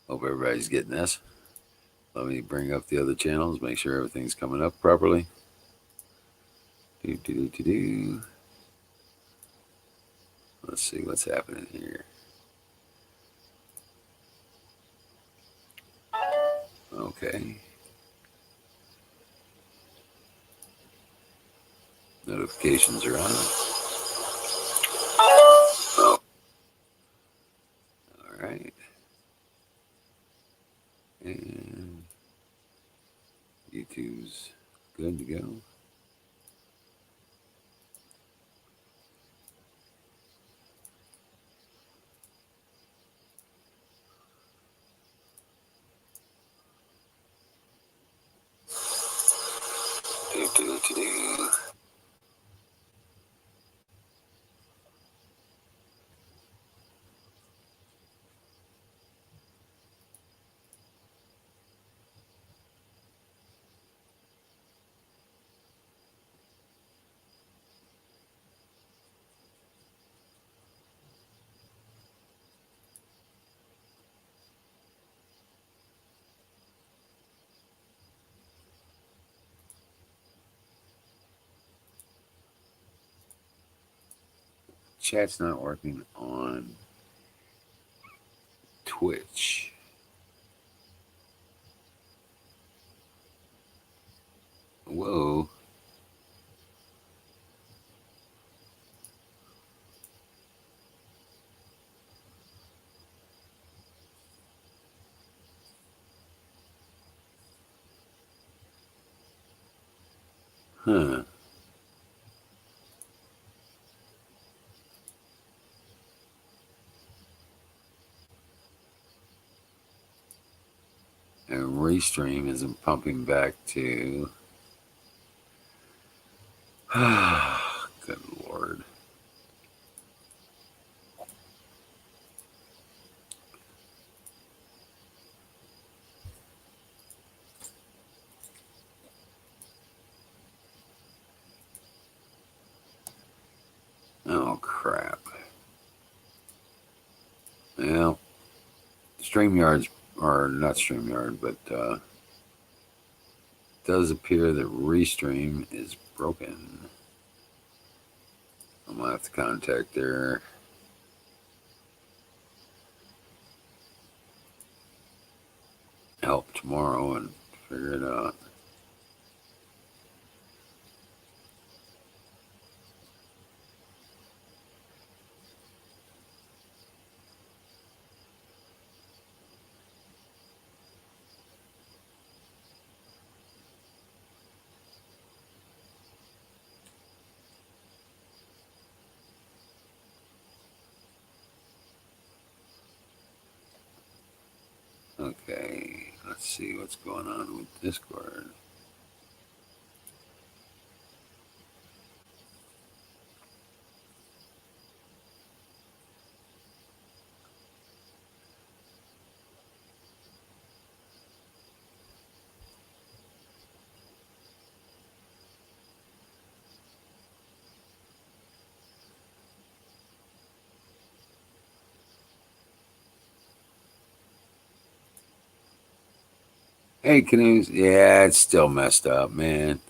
Hope everybody's getting this. Let me bring up the other channels, make sure everything's coming up properly. Let's see what's happening here. Okay. Notifications are on. Oh. All right. And YouTube's good to go. Chat's not working on Twitch. Whoa. Huh. And Restream isn't pumping back to. Good Lord. Oh, crap. Well, StreamYards, or not StreamYard, but it does appear that Restream is broken. I'm going to have to contact their help tomorrow and figure it out. Okay, let's see what's going on with Discord. Hey, Canoes. Yeah, it's still messed up, man.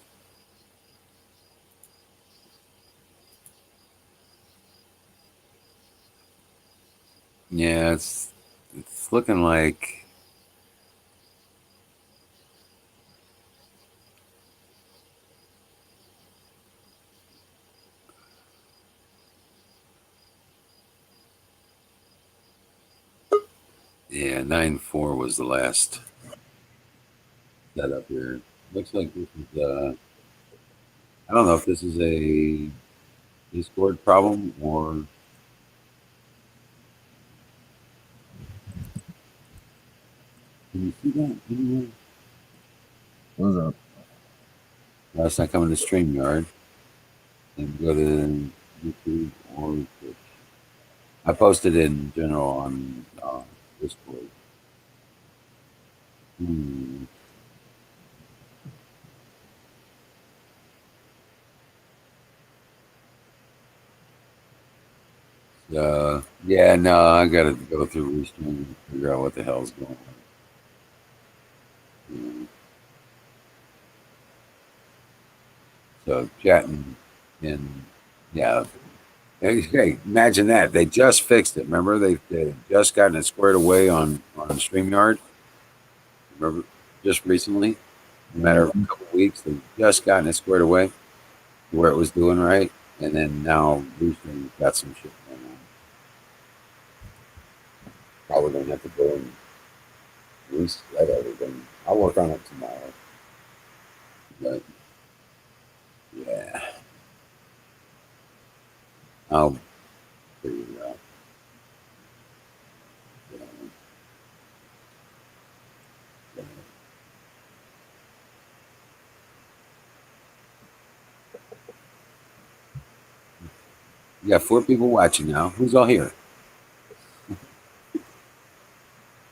Yeah, it's looking like. Yeah, 9.4 was the last setup here. Looks like this is. I don't know if this is a Discord problem or. Can you see that anywhere? What's up? No, it's not coming to StreamYard. And go to YouTube or Twitch. I posted it in general on Discord. Hmm. Yeah, no, I gotta go through Restream and figure out what the hell's going on. You So chatting and yeah. Hey, imagine that. They just fixed it. Remember, they just gotten it squared away on StreamYard. Remember, just recently, a matter of a couple of weeks, they just gotten it squared away to where it was doing right, and then now Restream's got some shit going on. Probably gonna have to go and reset everything. I'll work on it tomorrow. But yeah, I'll figure it out. Yeah. You got 4 people watching now. Who's all here?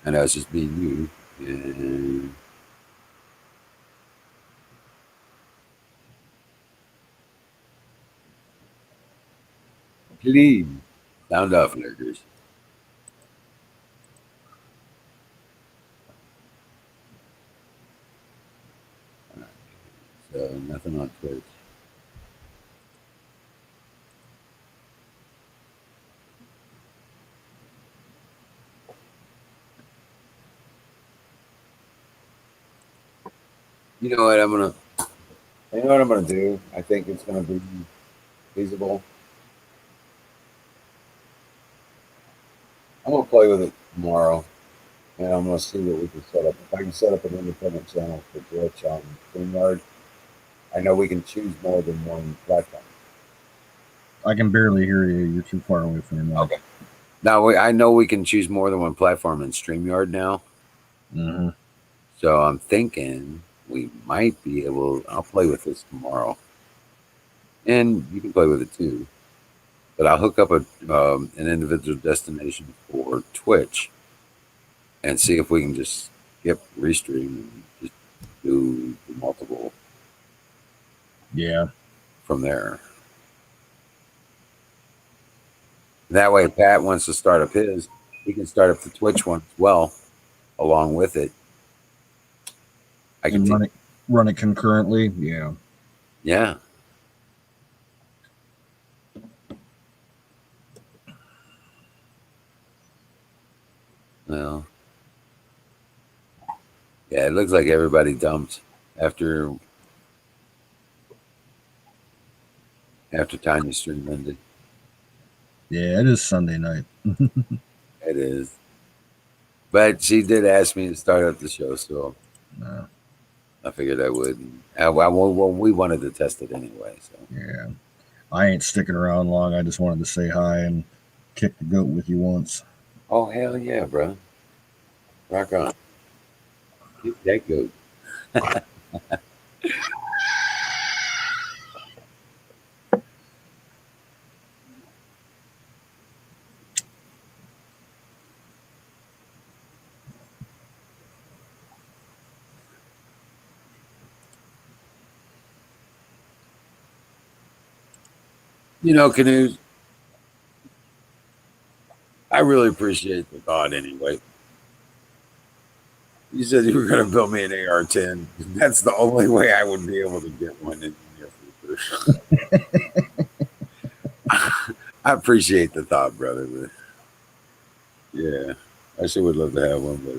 I know it's just being you. And clean. Sound off, lurkers. So nothing on Twitch. You know what I'm gonna. You know what I'm gonna do. I think it's gonna be feasible. I'm gonna play with it tomorrow, and I'm gonna see what we can set up. If I can set up an independent channel for Twitch on StreamYard, I know we can choose more than one platform. I can barely hear you. You're too far away from your mic. Okay. Now I know we can choose more than one platform in StreamYard now. Mm-hmm. So I'm thinking we might be able. I'll play with this tomorrow, and you can play with it too. But I'll hook up an individual destination for Twitch and see if we can just skip restream and just do multiple Yeah. from there. That way, if Pat wants to start up his, he can start up the Twitch one as well, along with it. I can And take, run it concurrently. Yeah. yeah. Well, yeah, it looks like everybody dumped after Tanya's stream ended. Yeah, it is Sunday night. It is. But she did ask me to start up the show, so No. I figured I would. Well, we wanted to test it anyway, so. Yeah. I ain't sticking around long. I just wanted to say hi and kick the goat with you once. Oh, hell yeah, bro. Rock on. Keep that goat. You know, Canoes, I really appreciate the thought anyway. You said you were going to build me an AR-10. That's the only way I would be able to get one in the near future. I appreciate the thought, brother. But yeah, I sure would love to have one, but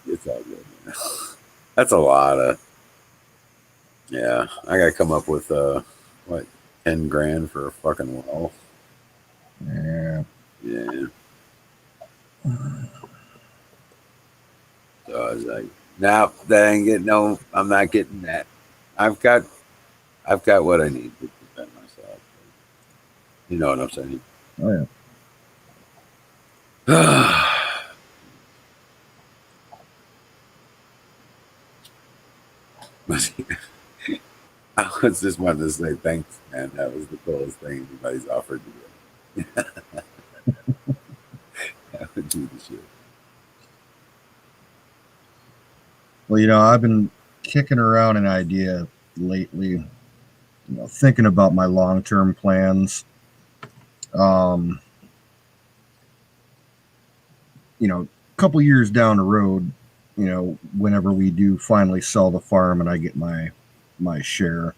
it's all good. Man. That's a lot of, yeah. I got to come up with, what, 10 grand for a fucking well. Yeah. Yeah. So I was like, no, that ain't getting no. I'm not getting that. I've got what I need to defend myself. You know what I'm saying? Oh yeah. I was just wanted to say thanks, man. That was the coolest thing anybody's offered to do. That would be the shit. Well, I've been kicking around an idea lately, thinking about my long-term plans. Um, a couple years down the road, whenever we do finally sell the farm and I get my share,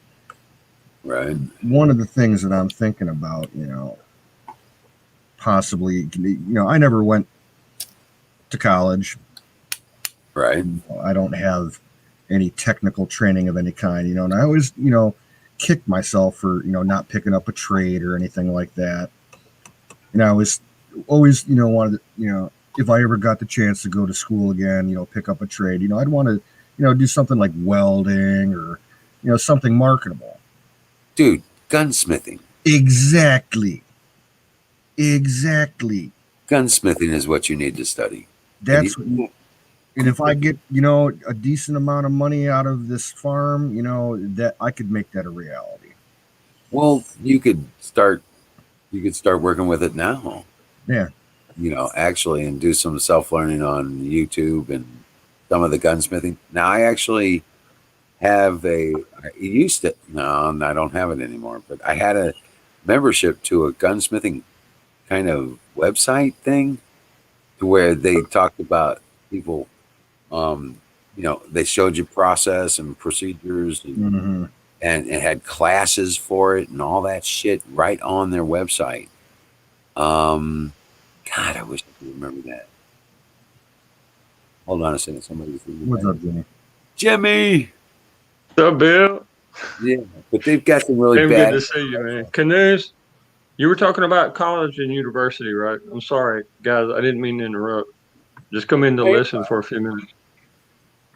Right. one of the things that I'm thinking about, possibly, I never went to college. Right. I don't have any technical training of any kind, and I always, kicked myself for, not picking up a trade or anything like that. And I was always, wanted to, if I ever got the chance to go to school again, pick up a trade, I'd want to, do something like welding or, something marketable. Dude, gunsmithing. Exactly. Exactly. Gunsmithing is what you need to study. And That's you, and if I get, a decent amount of money out of this farm, that I could make that a reality. well, you could start working with it now. Yeah. Actually, and do some self learning on YouTube and some of the gunsmithing. Now, I actually have I used to, no, I don't have it anymore, but I had a membership to a gunsmithing kind of website thing to where they talked about people, they showed you process and procedures Mm-hmm. and it had classes for it and all that shit right on their website. Um, God, I wish I could remember that. Hold on a second. Somebody's leaving What's back. up, Jimmy? Jimmy. What's up, Bill? Yeah, but they've got some really Damn good bad. to see you, man. Canoes, you were talking about college and university, right? I'm sorry, guys. I didn't mean to interrupt. Just come in to listen for a few minutes.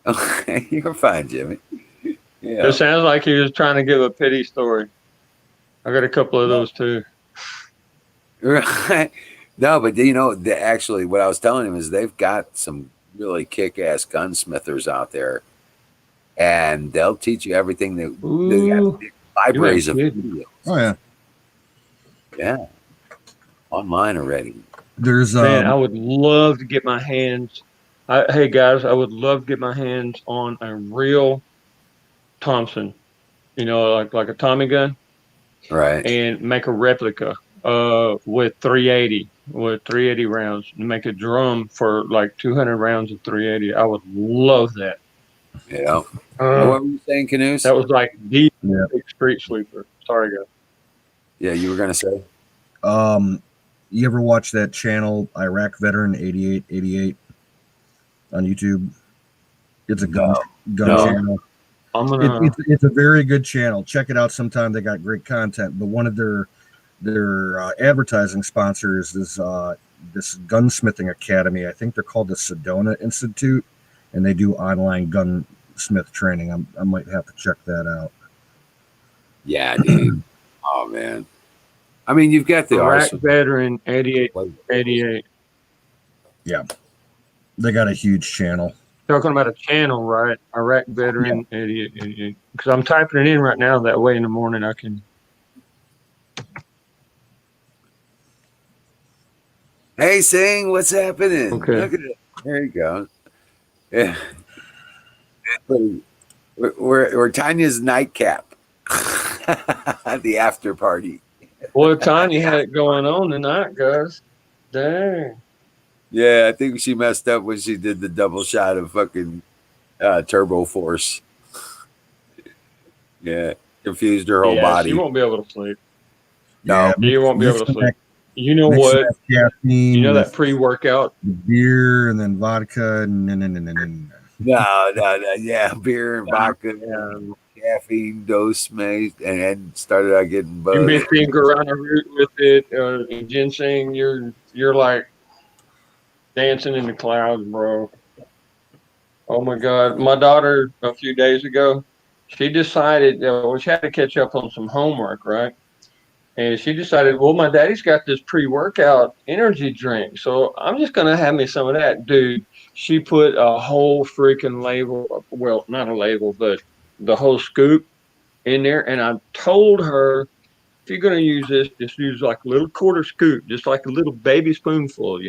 Okay, you're fine, Jimmy. It Yeah. sounds like he was trying to give a pity story. I got a couple of those too. Right. No, but actually, what I was telling him is they've got some really kick-ass gunsmithers out there, and they'll teach you everything. They got Ooh, you ain't libraries of kidding. videos. Oh yeah. Yeah, online already. There's Man, I would love to get my hands. Hey guys, I would love to get my hands on a real Thompson. Like a Tommy gun, Right. and make a replica with 380 rounds, and make a drum for like 200 rounds of 380. I would love that. Yeah. Now, Uh, what were you saying, Canoes? that was like the yeah. big street sweeper. Sorry, guys. Yeah, you were gonna say. You ever watch that channel Iraq Veteran 8888 on YouTube? It's a gun No. channel. I'm gonna. It's a very good channel. Check it out sometime. They got great content. But one of their advertising sponsors is this gunsmithing academy. I think they're called the Sedona Institute, and they do online gunsmith training. I might have to check that out. Yeah, dude. Oh man. I mean, you've got the Iraq arsenal. veteran 88. Yeah, they got a huge channel. Talking about a channel, right? Iraq veteran 88. Because I'm typing it in right now. That way in the morning I can. Hey, Sing, what's happening? Okay. Look at it. There you go. Yeah. We're Tanya's nightcap. The after party. Well, Tanya had it going on tonight, guys. Dang. Yeah, I think she messed up when she did the double shot of fucking Turbo Force. Yeah, confused her whole body. She won't be able to sleep. No, You won't be able to sleep. You know mix what? that caffeine, You know that pre-workout? beer and then vodka. no. Yeah, beer and vodka, caffeine dose, mate, and started out getting You buzzed. mix in guarana root with it, and ginseng. You're like dancing in the clouds, bro. Oh my God! My daughter a few days ago, she decided she had to catch up on some homework, right? And she decided, well, my daddy's got this pre-workout energy drink, so I'm just gonna have me some of that, dude. She put a whole freaking label, well, not a label, but the whole scoop in there. And I told her, if you're gonna use this, just use like a little quarter scoop, just like a little baby spoonful,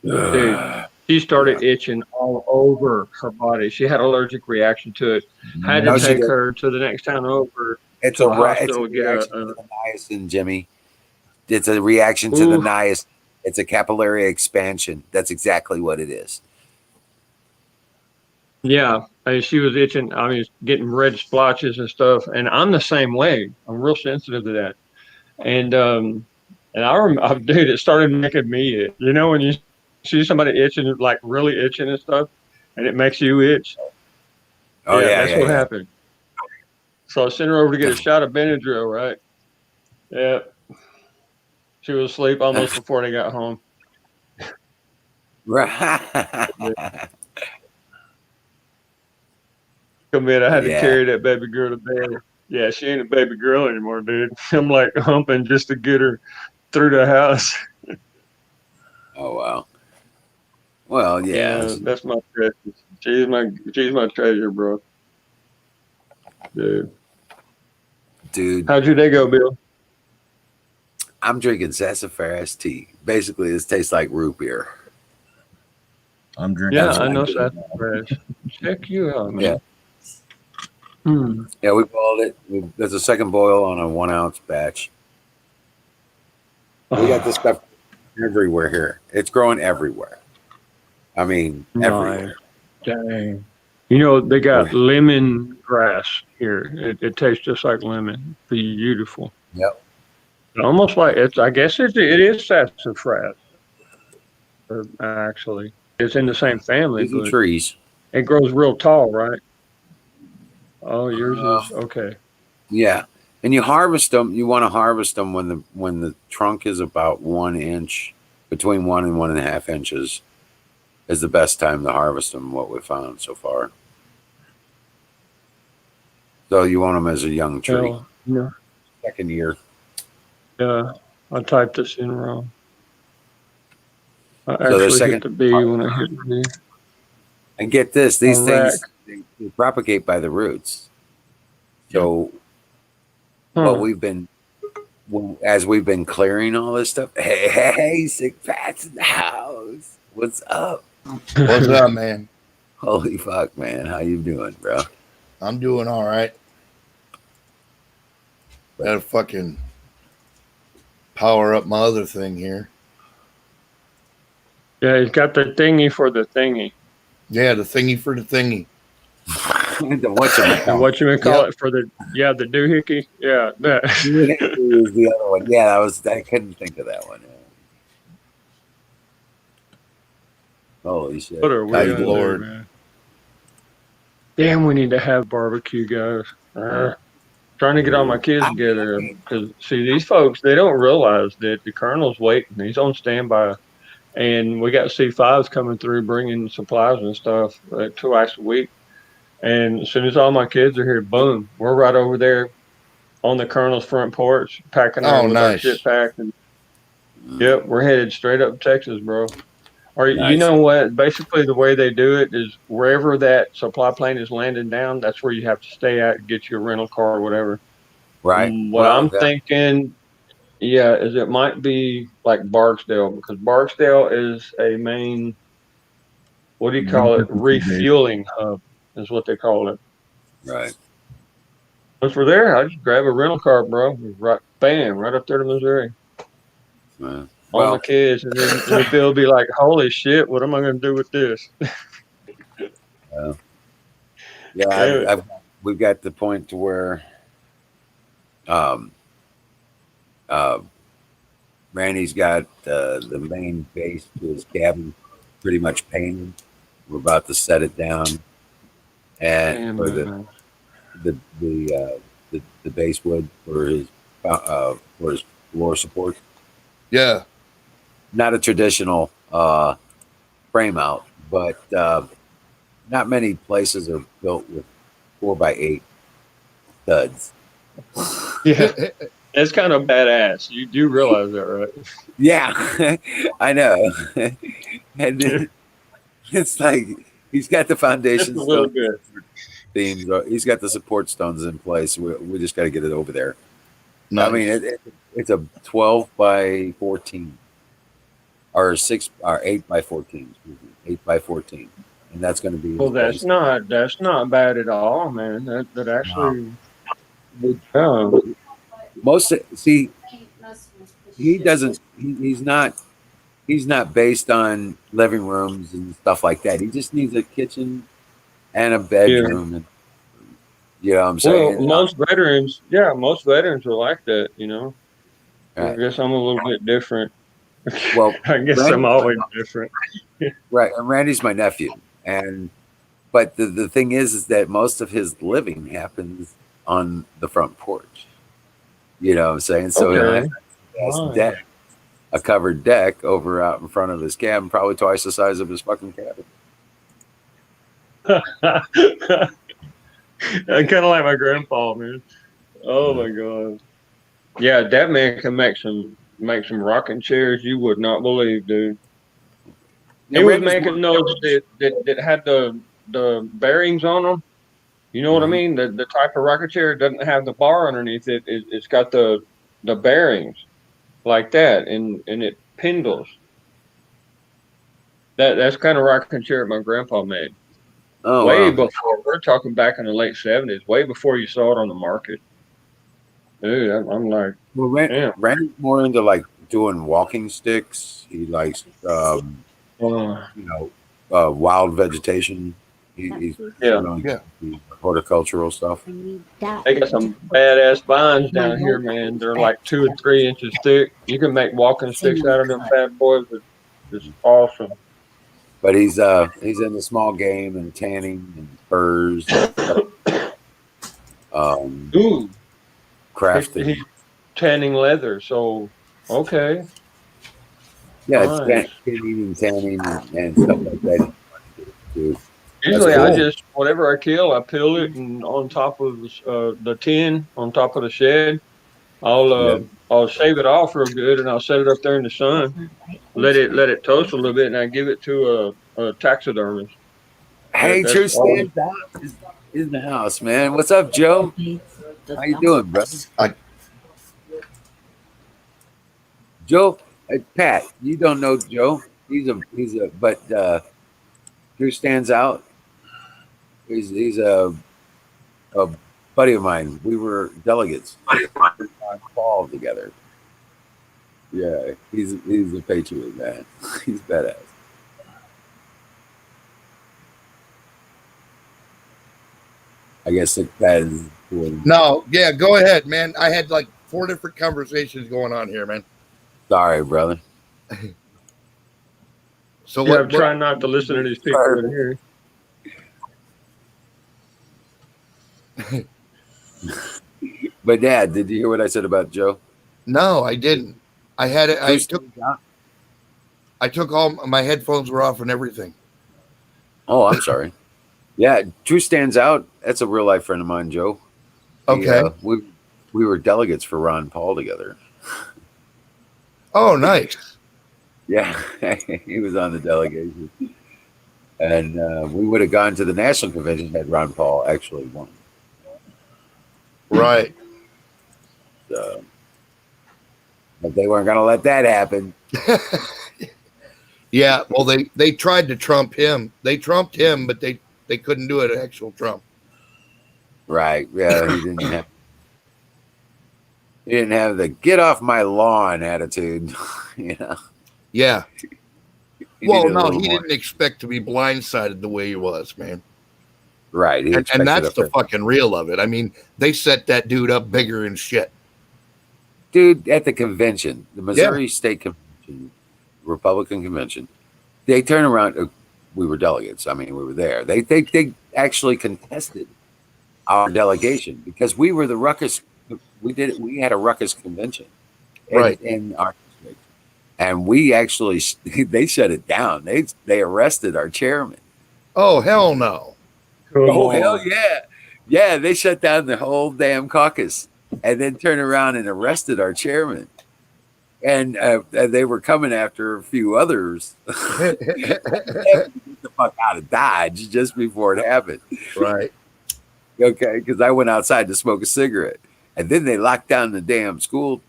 Dude, she started itching all over her body. She had an allergic reaction to it. Had to take her to the next town over It's to a the hospital reaction to get to the niacin, Jimmy. It's a reaction to the niacin. It's a capillary expansion. That's exactly what it is. Yeah, she was itching. I mean, getting red splotches and stuff. And I'm the same way. I'm real sensitive to that. And I remember, dude, it started making me itch. You know, when you see somebody itching, like really itching and stuff, and it makes you itch. Oh Yeah, yeah, that's yeah, what yeah. happened. So I sent her over to get a shot of Benadryl, right? Yeah. She was asleep almost before they got home. Right. Come in, I had to Yeah. carry that baby girl to bed. Yeah, she ain't a baby girl anymore, dude. I'm like humping just to get her through the house. Oh wow. Well, yeah, Yeah, that's my precious. She's my treasure, bro. Dude. dude. How'd your day go, Bill? I'm drinking sassafras tea. Basically, this tastes like root beer. I'm drinking. Yeah, That's I what it. I'm know doing. sassafras. Check you out, Yeah, man. Hmm. yeah. We boiled it. There's a second boil on a 1 ounce batch. We got this Oh, stuff everywhere here. It's growing everywhere. I mean, nice. everywhere. Dang. You know, they got We're, lemon grass here. It tastes just like lemon. Beautiful. yep. Almost like I guess it is sassafras, actually. It's in the same family, These are but trees. it grows real tall, right? Oh, yours Uh, is okay. yeah, and you harvest them. You want to harvest them when the trunk is about 1 inch, between 1 and 1.5 inches is the best time to harvest them. What we found so far. So you want them as a young tree. Well, yeah, Second year. yeah. I typed this in wrong. I So the actually hit second, the B when I hit the B. and get this, these Iraq. things they propagate by the roots. Yeah. So what Huh. we've been as we've been clearing all this stuff. Hey, sick Pat's in the house. What's up? What's up, man? Holy fuck, man! How you doing, bro? I'm doing all right. Gotta fucking power up my other thing here. Yeah, he's got the thingy for the thingy. Yeah, the thingy for the thingy. The whatchamacallit. And what you call Yep. it for the the doohickey? Yeah, that. Is the other one? Yeah, I couldn't think of that one. Holy shit! What are Good we How you gonna doing? do, Lord. man? Damn, we need to have barbecue, guys. Trying to get all my kids I together mean, because see these folks, they don't realize that the colonel's waiting. He's on standby, and we got C5s coming through bringing supplies and stuff like twice a week. And as soon as all my kids are here, boom, we're right over there on the colonel's front porch, packing our Oh, with our shit nice. packed, and yep, we're headed straight up to Texas, bro. Or you nice, know what? Basically, the way they do it is wherever that supply plane is landing down, that's where you have to stay at, get your rental car or whatever. right? What Well, I'm thinking, yeah, is it might be like Barksdale because Barksdale is a main, what do you call it? Base. Refueling hub is what they call it. right. Once we're there, I just grab a rental car, bro. Right, bam, right up there to Missouri. All my Well, kids, and then Bill will be like, "Holy shit, what am I going to do with this?" uh, yeah, Damn it. we've got the point to where um, uh, Randy's got the main base to his cabin pretty much painted. We're about to set it down, and Damn, for the man. the the the base wood for his floor support. Yeah. Not a traditional frame out, but not many places are built with 4x8 studs. Yeah, it's kind of badass. You do realize that, right? Yeah, I know. And Yeah, it's like he's got the just foundation a little stone bit. themes. He's got the support stones in place. We just got to get it over there. I mean, Nice. it's a 12x14 or 8x14. Excuse me, 8x14, and that's going to be his Well, base. that's not bad at all, man. That No. actually, yeah. Most see, he doesn't. He's not. he's not based on living rooms and stuff like that. He just needs a kitchen and a Yeah. bedroom, and you know what I'm Well, saying? most veterans are like that, you know. I Right. guess I'm a little bit different. Well, I guess I'm Randy, always different. right, and Randy's my nephew, and but the thing is that most of his living happens on the front porch. You know what I'm saying? So he'll Okay. have this Nice. deck, a covered deck over out in front of his cabin, probably twice the size of his fucking cabin. I kind of like my grandpa, man. Oh my god. Yeah, that man can make some rocking chairs you would not believe, dude. Yeah, He was Randy's more. making those that had the bearings on them. You know what I Mhm. mean? The type of rocket chair doesn't have the bar underneath it. It's got the bearings like that, and it pendles. That's kind of rocking chair my grandpa made. Oh Way wow. before we're talking back in the late '70s. Way before you saw it on the market, dude. I'm like, Well, damn. Randy's more into like doing walking sticks. He likes, Uh, you know, wild vegetation. He's yeah, really Yeah. into horticultural stuff. they got some badass vines down here, man. They're like 2 or 3 inches thick. You can make walking sticks out of them bad boys. It's awesome. But he's into small game and tanning and furs and stuff. Ooh, he's Crafting. tanning leather. So okay, Yeah, it's nice. tanning and tanning and stuff like that. Too. That's Usually, I cool. just whatever I kill, I peel it, and on top of the tin, on top of the shed, I'll Yeah. uh, I'll shave it off real good, and I'll set it up there in the sun. Let it toast a little bit, and I give it to a taxidermist. Hey, That's True all. stands out is in the house, man. What's up, Joe? How you doing, brother? I Joe, Pat, you don't know Joe. He's a but Drew stands out. He's a buddy of mine. We were delegates on fall together. Yeah, he's a patriot, man. He's badass. I guess that is cool. no, yeah, go ahead, man. I had like 4 different conversations going on here, man. Sorry, brother. So Yeah, I'm what trying not to listen to these people in here. But Dad, did you hear what I said about Joe? no, I didn't. I had it. Drew stands out. I took all my headphones were off and everything. Oh, I'm sorry. Yeah, Drew stands out. That's a real life friend of mine, Joe. Okay. We were delegates for Ron Paul together. Oh, nice. Yeah, he was on the delegation, and we would have gone to the national convention had Ron Paul actually won. Right. So, but they weren't going to let that happen. Yeah. Well, they tried to trump him. They trumped him, but they couldn't do it. Actual Trump. Right? Yeah, he didn't have the "get off my lawn" attitude. You know. Yeah. He Well, needed a no, little he more. didn't expect to be blindsided the way he was, man. Right. He And expected that's a the fucking real of it. I mean, they set that dude up bigger and shit. dude at the convention, the Yeah. Missouri State Convention, Republican convention. They turn around. We were delegates. I mean, we were there. They actually contested our delegation because we were the ruckus. We had a ruckus convention Right. in our district, and we actually they shut it down. They arrested our chairman. Oh, hell no. Come Oh hell on. yeah, yeah! They shut down the whole damn caucus, and then turned around and arrested our chairman. And they were coming after a few others. Get the fuck out of Dodge just before it happened. Right. Okay, because I went outside to smoke a cigarette, and then they locked down the damn school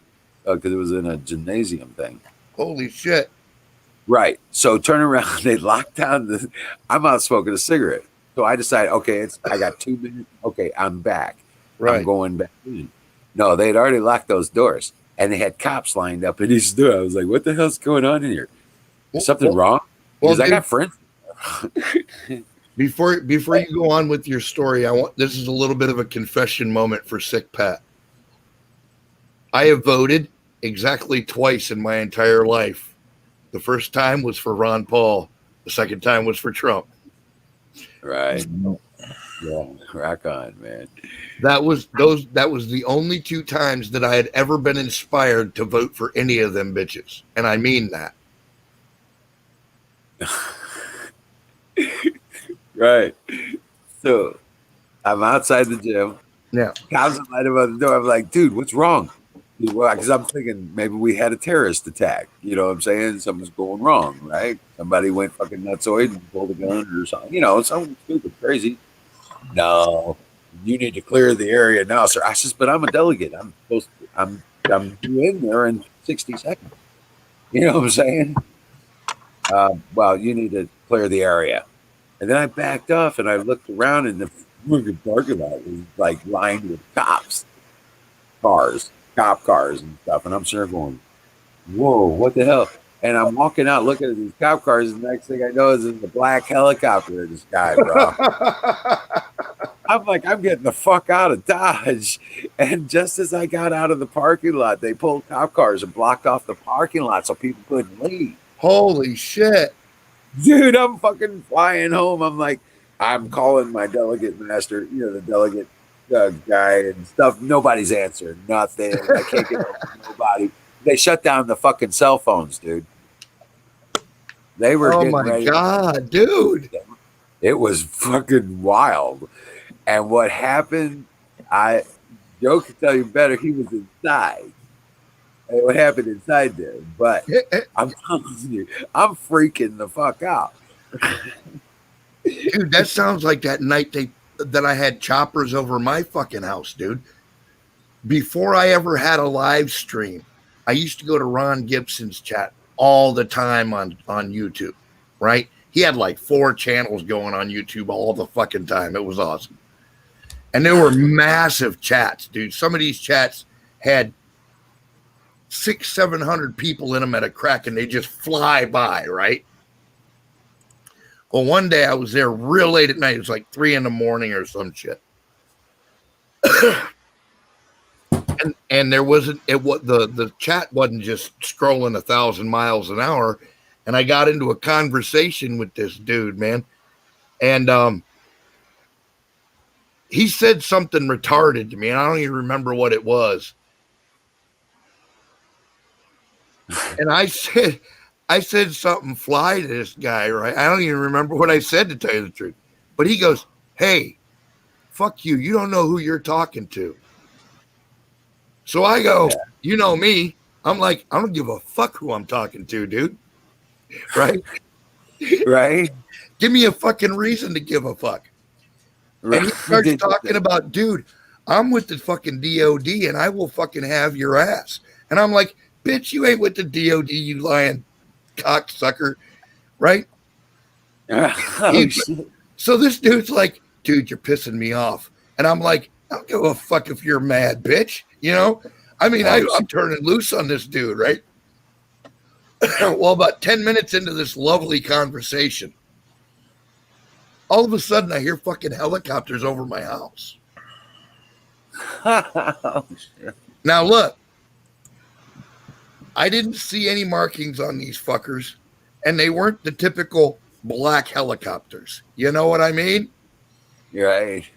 because it was in a gymnasium thing. Holy shit. Right. So turn around. They locked down the. I'm out smoking a cigarette. So I decided, okay, I got 2 minutes. Okay, I'm back. I'm Right. going back in. No, they'd already locked those doors, and they had cops lined up in each door. I was like, what the hell's going on in here? Is something wrong? Well, Because I dude, got friends. before you go on with your story, this is a little bit of a confession moment for Sick Pat. I have voted exactly twice in my entire life. The first time was for Ron Paul. The second time was for Trump. Right. Yeah. Rock on, man. That was the only two times that I had ever been inspired to vote for any of them bitches. And I mean that. Right. So I'm outside the gym. Yeah. Cops are lighting up the door. I'm like, dude, what's wrong? Because I'm thinking maybe we had a terrorist attack. You know what I'm saying? Something's going wrong, right? Somebody went fucking nutsoid and pulled a gun or something. You know, something stupid, crazy. No, you need to clear the area now, sir. I says, but I'm a delegate. I'm supposed to, I'm due in there in 60 seconds. You know what I'm saying? Well, you need to clear the area. And then I backed off and I looked around and the fucking parking lot was like lined with cop cars and stuff. And I'm sure going, whoa, what the hell? And I'm walking out looking at these cop cars, and the next thing I know is there's a black helicopter in the sky, bro. I'm like, I'm getting the fuck out of Dodge. And just as I got out of the parking lot, they pulled cop cars and blocked off the parking lot so people couldn't leave. Holy shit. Dude, I'm fucking flying home. I'm like, I'm calling my delegate master, you know, the delegate guy and stuff. Nobody's answering nothing. I can't get nobody. They shut down the fucking cell phones, dude. They were Oh getting my ready. God, dude. It was fucking wild. And what happened, Joe can tell you better. He was inside. And what happened inside there? But I'm telling you, I'm freaking the fuck out. Dude, that sounds like that night that I had choppers over my fucking house, dude. Before I ever had a live stream, I used to go to Ron Gibson's chat all the time on YouTube, right? He had like 4 channels going on YouTube all the fucking time. It was awesome. And there were massive chats, dude. Some of these chats had 600-700 people in them at a crack, and they just fly by, right? Well, one day I was there real late at night. It was like 3 a.m. or some shit. and there wasn't the chat wasn't just scrolling 1,000 miles an hour. And I got into a conversation with this dude, man. And he said something retarded to me, and I don't even remember what it was. And I said something fly to this guy, right? I don't even remember what I said, to tell you the truth. But he goes, "Hey, fuck you. You don't know who you're talking to." So I go, yeah. You know me. I'm like, I don't give a fuck who I'm talking to, dude. Right? Right? Give me a fucking reason to give a fuck. Right. And he starts talking about, dude, I'm with the fucking DOD and I will fucking have your ass. And I'm like, bitch, you ain't with the DOD, you lying cocksucker. Right? Oh, shit. So this dude's like, dude, you're pissing me off. And I'm like, I don't give a fuck if you're mad, bitch. You know? I mean, I'm turning loose on this dude, right? Well, about 10 minutes into this lovely conversation, all of a sudden I hear fucking helicopters over my house. Oh, shit. Now, look, I didn't see any markings on these fuckers, and they weren't the typical black helicopters. You know what I mean? Right.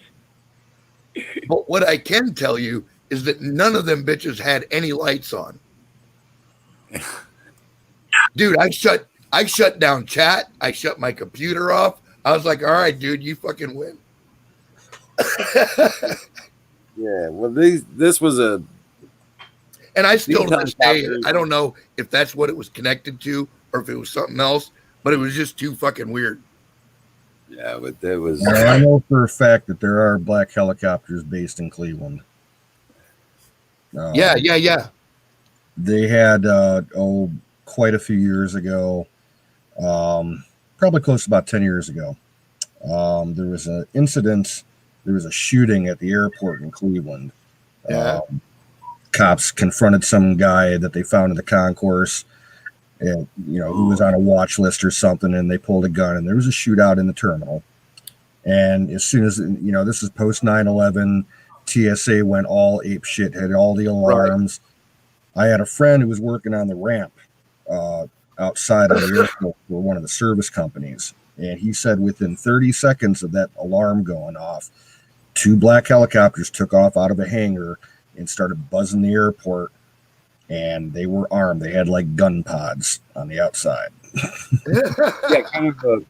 But what I can tell you is that none of them bitches had any lights on. Dude, I shut down chat. I shut my computer off. I was like, all right, dude, you fucking win. Yeah, well, this was a... And I still to this day, I don't know if that's what it was connected to or if it was something else, but it was just too fucking weird. Yeah, but there was... I know for a fact that there are black helicopters based in Cleveland. Yeah. They had, quite a few years ago, probably close to about 10 years ago, there was an incident. There was a shooting at the airport in Cleveland. Yeah. Cops confronted some guy that they found in the concourse. and who was on a watch list or something, and they pulled a gun, and there was a shootout in the terminal. And as soon as this is post 9/11, TSA went all ape shit, had all the alarms. Right. I had a friend who was working on the ramp outside of the airport for one of the service companies, and he said within 30 seconds of that alarm going off, 2 black helicopters took off out of a hangar and started buzzing the airport, and they were armed. They had like gun pods on the outside. Yeah, kind of.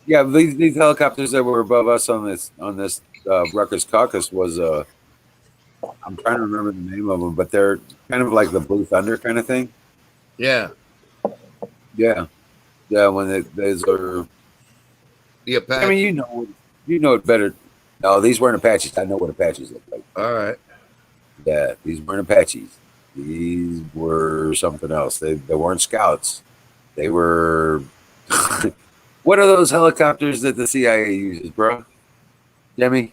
Yeah, these helicopters that were above us on this Rutgers Caucus was I'm trying to remember the name of them, but they're kind of like the Blue Thunder kind of thing. Yeah. Yeah. When those are. The Apache. I mean, you know it better. No, these weren't Apaches. I know what Apaches look like. All right. Yeah, these weren't Apaches. These were something else. They weren't Scouts. They were. What are those helicopters that the CIA uses, bro? Jimmy?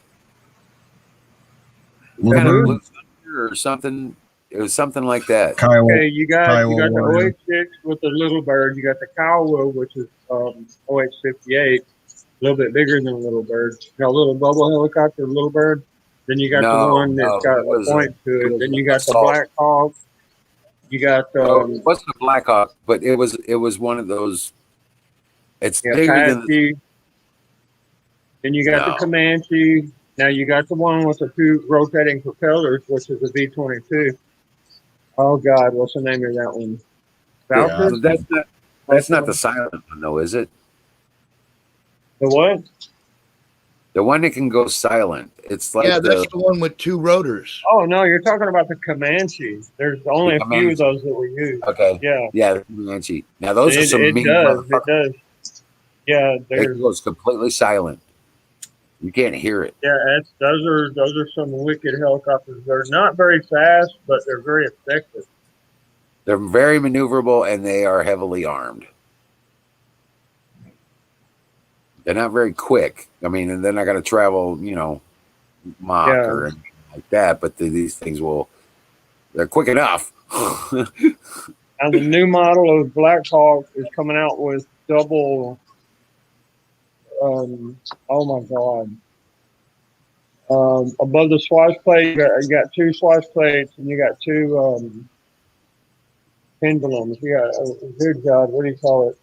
Kind of Blue Thunder or something. It was something like that. Okay, you got the OH-6 with the Little Bird. You got the Kiowa, which is OH-58, a little bit bigger than the Little Bird. You got a little bubble helicopter, Little Bird. Then you got the one that's got a point to it. Then you got the Black Hawk. You got it wasn't a Black Hawk, but it was one of those. It's bigger than. Then you got the Comanche. Now you got the one with the 2 rotating propellers, which is a V-22. Oh God, what's the name of that one? Yeah, that's not the silent one, though, is it? The what? The one that can go silent. It's like that's the one with 2 rotors. Oh no, you're talking about the Comanche. There's only a few of those that we use. Okay. Yeah, the Comanche. Now those are some mean. It does. Yeah, it goes completely silent. You can't hear it. Yeah, those are some wicked helicopters. They're not very fast, but they're very effective. They're very maneuverable, and they are heavily armed. They're not very quick. I mean, and they're not going to travel, Mach or anything like that. But these things they're quick enough. And the new model of Black Hawk is coming out with double. Oh my God! Above the swash plate, you got 2 swash plates, and you got 2 pendulums. You got good God, what do you call it?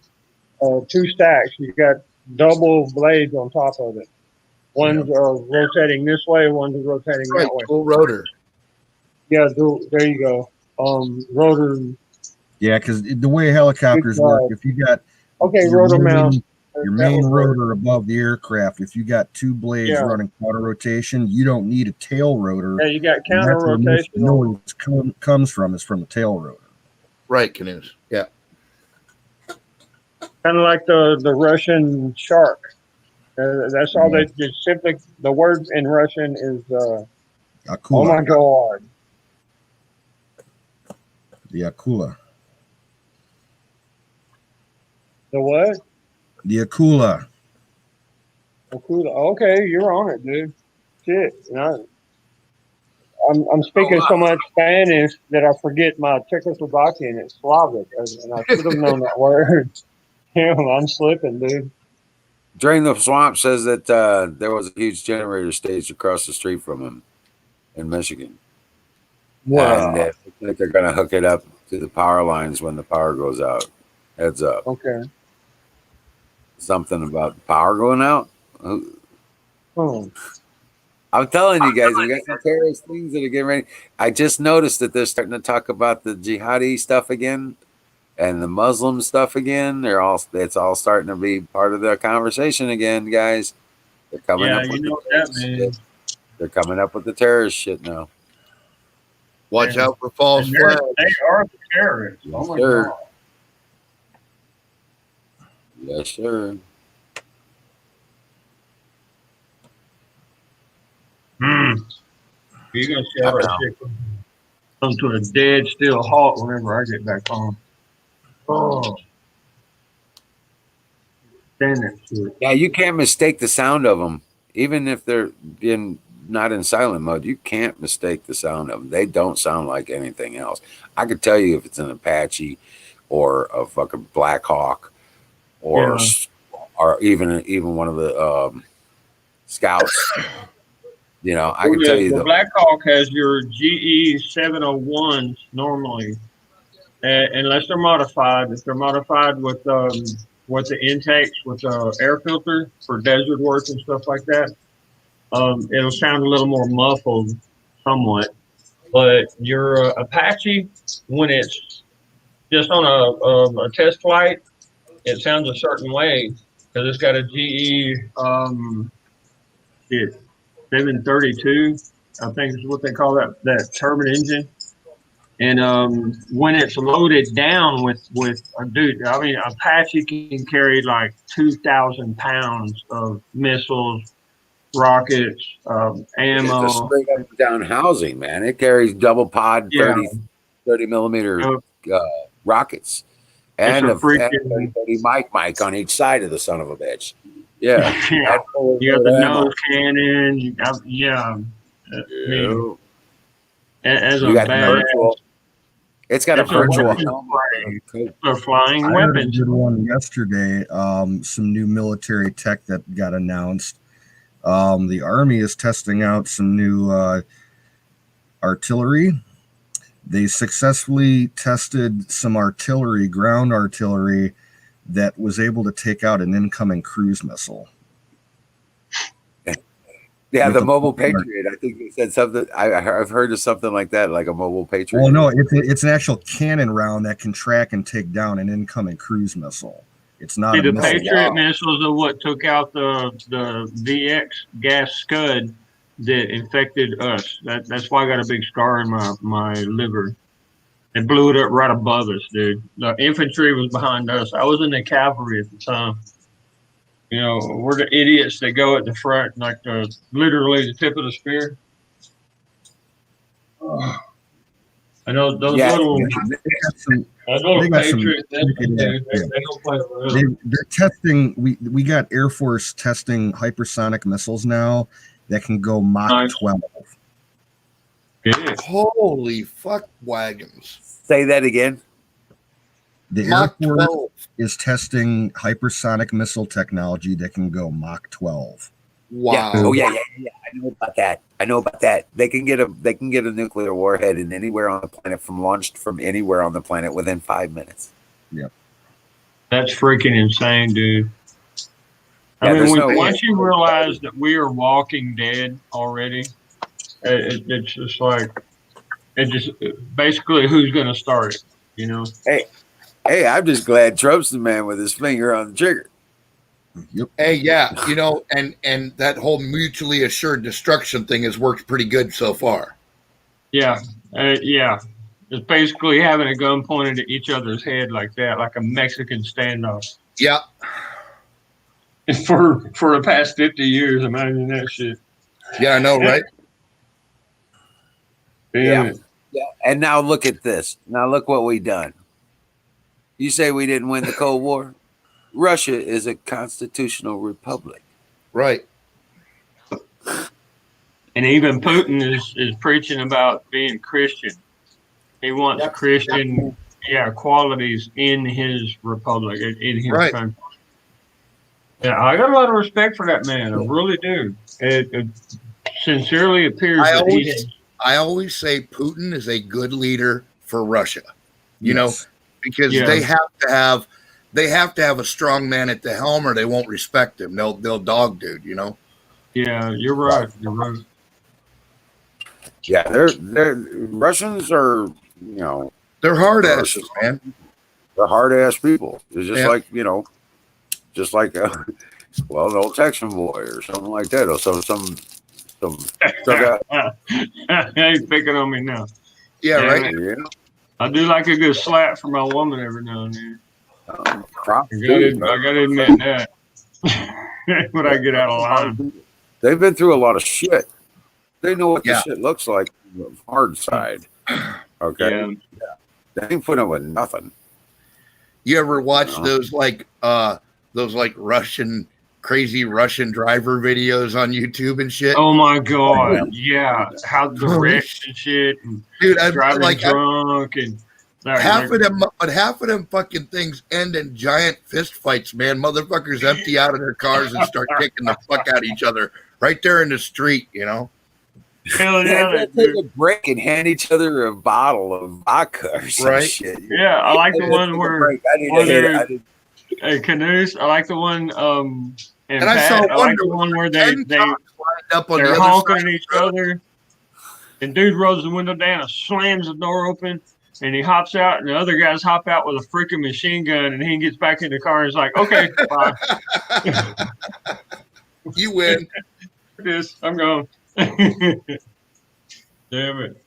2 stacks. You got double blades on top of it. One's rotating this way, one's rotating that way. Dual rotor. Yeah, there you go. Rotor. Yeah, because the way helicopters work, if you got rotor mount. Your main rotor above the aircraft, if you got 2 blades running counter rotation, you don't need a tail rotor. Yeah, you got counter rotation. The noise comes from the tail rotor. Right, Canoes. Yeah. Kind of like the Russian shark. That's all they just simply, the word in Russian is, Akula. Oh my God. The Akula. The what? The Akula. Akula. Okay, you're on it, dude. Shit. I'm speaking so much Spanish that I forget my Czechoslovakian. It's Slavic, and I should have known that word. I'm slipping, dude. Drain the Swamp says that there was a huge generator staged across the street from him in Michigan. Wow. And they're going to hook it up to the power lines when the power goes out. Heads up. Okay. Something about power going out? Oh. I'm telling you guys, we got some terrorist things that are getting ready. I just noticed that they're starting to talk about the jihadi stuff again and the Muslim stuff again. It's all starting to be part of the conversation again, guys. They're coming up with shit. They're coming up with the terrorist shit now. Watch out for false flags. They are the terrorists. Yes, sir. Yes, sir. You're going to see how that shit comes to a dead still halt whenever I get back home. Oh. Yeah, you can't mistake the sound of them. Even if they're not in silent mode, you can't mistake the sound of them. They don't sound like anything else. I could tell you if it's an Apache or a fucking Black Hawk, or Yeah. or even one of the scouts. You know, I Well, can tell you the the Black Hawk has your GE 701s normally, unless they're modified. If they're modified with the intakes with the air filter for desert work and stuff like that, it'll sound a little more muffled, somewhat. But your Apache, when it's just on a test flight, it sounds a certain way because it's got a GE shit, 732, I think is what they call that turbine engine. And when it's loaded down with dude, I mean, Apache can carry like 2,000 pounds of missiles, rockets, it's a ammo. straight up and down housing, man. It carries double pod Yeah, 30 millimeter uh, rockets it's and a a 30 freaking mic on each side of the son of a bitch. Yeah. yeah. And full You got load the ammo. nose cannon. Yeah, I mean, Yeah. as You a got badass, virtual. It's got a it's a virtual weapons helmet. plane. A flying I heard a weapons. good one yesterday. Some new military tech that got announced. The Army is testing out some new artillery. They successfully tested some artillery, ground artillery, that was able to take out an incoming cruise missile. Yeah, With the the mobile Patriot. I think they said something. I've heard of something like that, like a mobile Patriot. Well, no, it's an actual cannon round that can track and take down an incoming cruise missile. It's not See, a the missile. Patriot wow. missiles are what took out the VX gas scud that infected us. That's why I got a big scar in my liver. It blew it up right above us, dude. The infantry was behind us. I was in the cavalry at the time. You know, we're the idiots that go at the front, like literally the tip of the spear. I know those Yeah, little They got some. those little They got some. Patriot missiles, dude. Yeah, They don't play around. they're testing. We got Air Force testing hypersonic missiles now that can go Mach Nice. 12. Yeah. Holy fuck wagons. say that again. The Air Mach Force 12. is testing hypersonic missile technology that can go Mach 12. Wow. Yeah. Oh yeah. I know about that. They can get a nuclear warhead in anywhere on the planet launched from anywhere on the planet within 5 minutes. That's freaking insane, dude. I Yeah, mean, there's no once you realize that we are walking dead already, it's just like, it just basically who's going to start it, you know? Hey, I'm just glad Trump's the man with his finger on the trigger. Yep. Hey, yeah, you know, and that whole mutually assured destruction thing has worked pretty good so far. Yeah. Yeah. It's basically having a gun pointed at each other's head like that, like a Mexican standoff. Yeah. For the past 50 years, imagine that shit. Yeah, I know, right? Damn it. Yeah. And now look at this. Now look what we done. You say we didn't win the Cold War? Russia is a constitutional republic. Right. And even Putin is preaching about being Christian. He wants Christian, qualities in his republic, in his Right. country. Yeah, I got a lot of respect for that man. I really do. It sincerely appears that he has. I always say Putin is a good leader for Russia. You know, Yes. because Yeah. they have to have a strong man at the helm, or they won't respect him. They'll dog dude. You know. Yeah, you're right. You're right. Yeah, they're Russians are, They're hard asses, man. they're hard ass people. They're just Yeah. like, just like well, an old Texan boy or something like that, or some stuck out. He's picking on me now. Yeah, Yeah, right. Yeah, I do like a good slap for my woman every now and then. props I too, gotta admit that. When I get out of line. They've been through a lot of shit. They know what Yeah. the shit looks like on the hard side. Okay, Yeah. they ain't putting up with nothing. You ever watch No. those crazy Russian driver videos on YouTube and shit? Oh my god. Yeah. How the wrecks and shit and Dude, driving drunk and Sorry, half Nick. half of them fucking things end in giant fist fights, man. Motherfuckers empty out of their cars and start kicking the fuck out of each other right there in the street, you know? Hell yeah, They they take do. a break and hand each other a bottle of vodka or some Right. shit. Yeah, I like the Hey, one take a where break. I need where to hit it. they're canoes. I like the one in And I saw Pat. I one like the that was one where 10 they cops lined up on the they're other honking side at of each the road. other, and dude rolls the window down and slams the door open, and he hops out, and the other guys hop out with a freaking machine gun, and he gets back in the car and is like, "Okay, bye, You win. this I'm going." Damn it!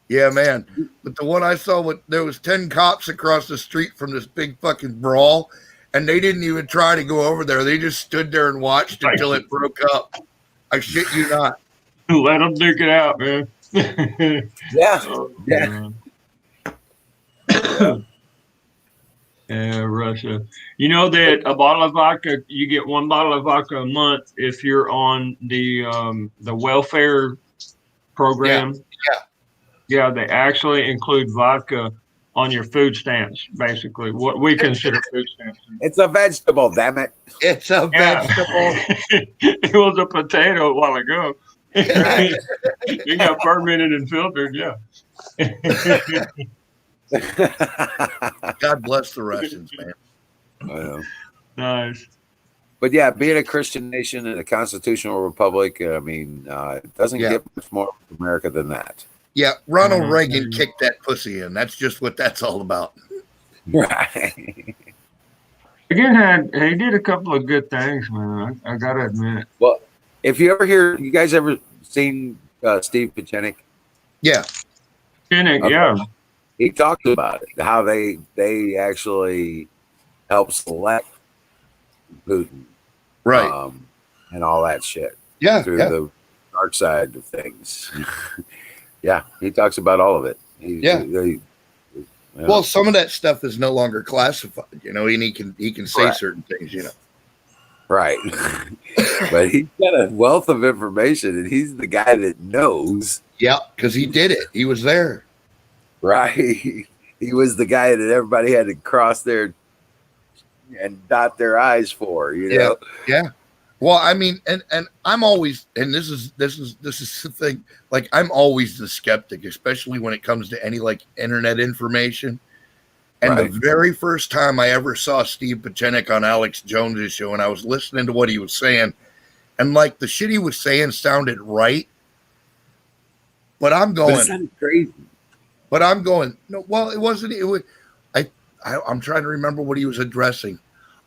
Yeah, man. But the one I saw, there was 10 cops across the street from this big fucking brawl, and they didn't even try to go over there. They just stood there and watched until it broke up. I shit you not. Let them duke it out, man. Yeah. Oh, Yeah. man. Yeah, Russia. You know that a bottle of vodka, you get one bottle of vodka a month if you're on the welfare program. Yeah. Yeah, they actually include vodka on your food stamps, basically. What we consider food stamps. It's a vegetable, damn it. It's a Yeah. vegetable. It was a potato a while ago. It got fermented and filtered, yeah. God bless the Russians, man. Well, Nice. but yeah, being a Christian nation and a constitutional republic, I mean, it doesn't Yeah. get much more America than that. Yeah, Ronald Mhm. Reagan kicked that pussy in. That's just what that's all about. Right. Again, he did a couple of good things, man. I gotta admit. Well, if you guys ever seen Steve Pichenik? Yeah. Kinnick, Okay. yeah. He talked about it, how they actually help select Putin, Right. and all that shit Yeah. through Yeah. the dark side of things. Yeah, he talks about all of it. Yeah. Well, some of that stuff is no longer classified, you know, and he can say Right. certain things, you know. right. But he's got a wealth of information, and he's the guy that knows. Yeah, because he did it. He was there. Right. He was the guy that everybody had to cross their and dot their I's for, you know. Yeah. Well, I mean, and I'm always, and this is the thing, like I'm always the skeptic, especially when it comes to any like internet information. And Right. the very first time I ever saw Steve Pichenik on Alex Jones's show, and I was listening to what he was saying, and like the shit he was saying sounded right, but I'm But it going, sounded crazy. no, well, it wasn't. It was, I'm trying to remember what he was addressing.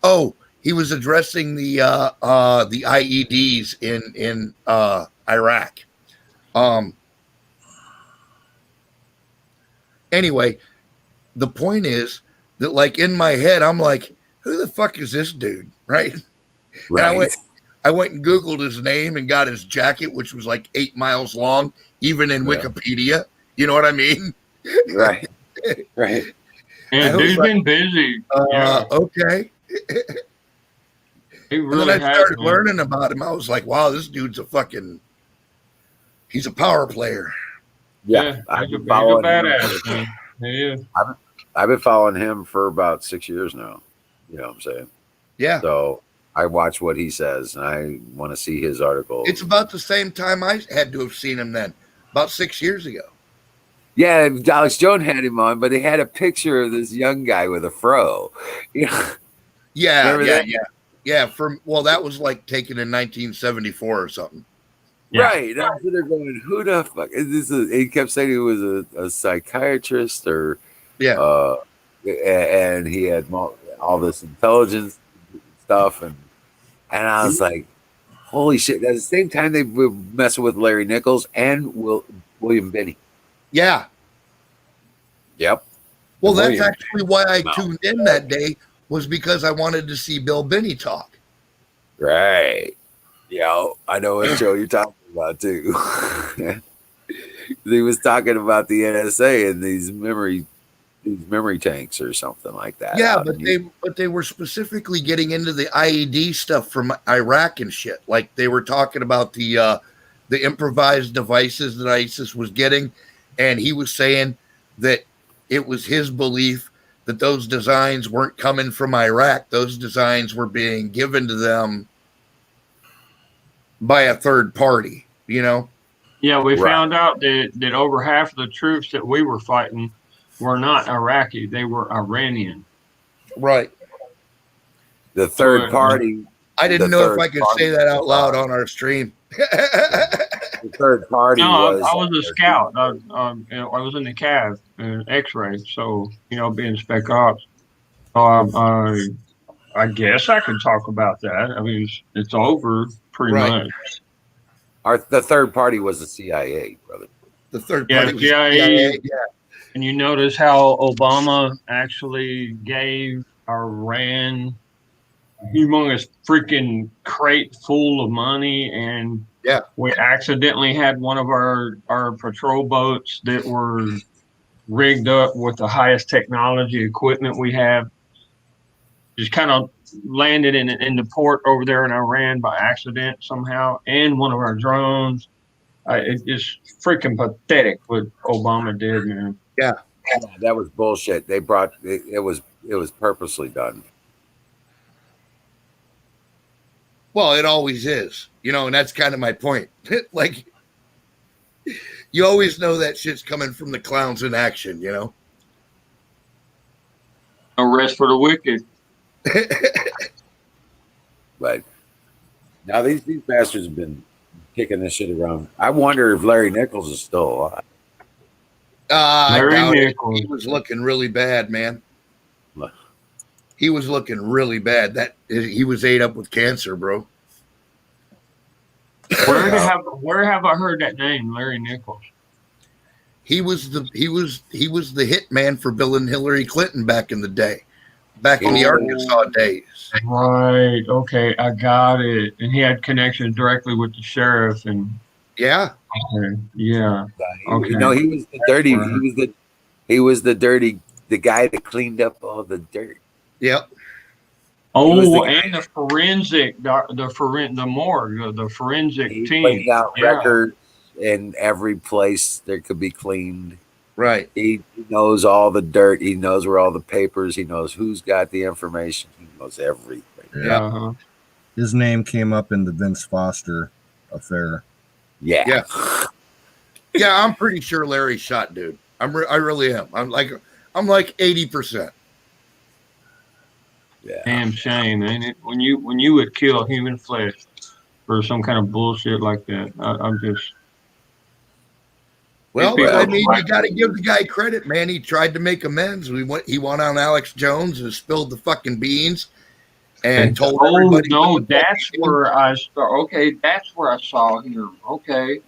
Oh, he was addressing the IEDs in Iraq. Anyway, the point is that like in my head, I'm like, who the fuck is this dude? Right. Right. And I went and Googled his name and got his jacket, which was like 8 miles long, even in Yeah. Wikipedia. You know what I mean? Right. Right. And I was dude's like, been busy. Yeah, Okay. he And really then I has. started man. learning about him. I was like, wow, this dude's he's a power player. Yeah. He's a badass, man. He is. I've been following him for about 6 years now. You know what I'm saying? Yeah. So I watch what he says, and I want to see his article. It's about the same time I had to have seen him then, about 6 years ago. Yeah, Alex Jones had him on, but they had a picture of this young guy with a fro. You know, Yeah, Remember yeah, that? yeah. Yeah, that was like taken in 1974 or something. Yeah. right? I'm sitting there going, "Who the fuck is this?" He kept saying he was a psychiatrist, or Yeah. and he had all this intelligence stuff, and I was like, "Holy shit!" At the same time, they were messing with Larry Nichols and William Benny. Yeah. Yep. Well, that's William. actually why I Wow. tuned in that day, was because I wanted to see Bill Binney talk. Right. Yeah, I know what show you're talking about too. He was talking about the NSA and these memory tanks or something like that. Yeah, out in but they were specifically getting into the IED stuff from Iraq and shit. Like they were talking about the improvised devices that ISIS was getting, and he was saying that it was his belief that those designs weren't coming from Iraq. Those designs were being given to them by a third party, you know? Yeah, we Right. found out that over half of the troops that we were fighting were not Iraqi; they were Iranian. Right. The third party. I the didn't know if third I could party say that out loud was, on our stream. the third party No, was. I was a scout. I was in the CAV, X-ray. So being spec ops. I guess I could talk about that. I mean, it's over pretty Right. much. The third party was the CIA, brother. The third Yeah, party was CIA. CIA. Yeah. And you notice how Obama actually gave Iran a humongous freaking crate full of money, and Yeah. we accidentally had one of our patrol boats that were rigged up with the highest technology equipment we have. Just kind of landed in the port over there in Iran by accident somehow, and one of our drones. It's freaking pathetic what Obama did, man. Yeah. Yeah, that was bullshit. They brought it. It was purposely done. Well, it always is, and that's kind of my point. Like, you always know that shit's coming from the clowns in action, No rest for the wicked. But now these bastards have been kicking this shit around. I wonder if Larry Nichols is still alive. I Larry doubt it. Nichols. He was looking really bad, man. Look. He was looking really bad. That he was ate up with cancer, bro. Where have I heard that name, Larry Nichols? He was the hit man for Bill and Hillary Clinton back in the day, back in the Arkansas days. Right. Okay, I got it. And he had connections directly with the sheriff, and Yeah. okay, yeah. Okay. He was the dirty. He was the guy that cleaned up all the dirt. Yep. Oh, and the forensic, the morgue, the forensic He team. laid out records in every place there could be cleaned. Right. He knows all the dirt. He knows where all the papers. He knows who's got the information. He knows everything. Yeah. Uh-huh. His name came up in the Vince Foster affair. Yeah. Yeah. Yeah, I'm pretty sure Larry's shot, dude. I really am. I'm like 80%. Yeah. Damn shame, ain't it? When you would kill human flesh for some kind of bullshit like that. I'm just. Well, I mean, you got to give the guy credit, man. He tried to make amends. He went on Alex Jones and spilled the fucking beans and told everybody. Oh no, that's where I start. Okay, that's where I saw him. Okay.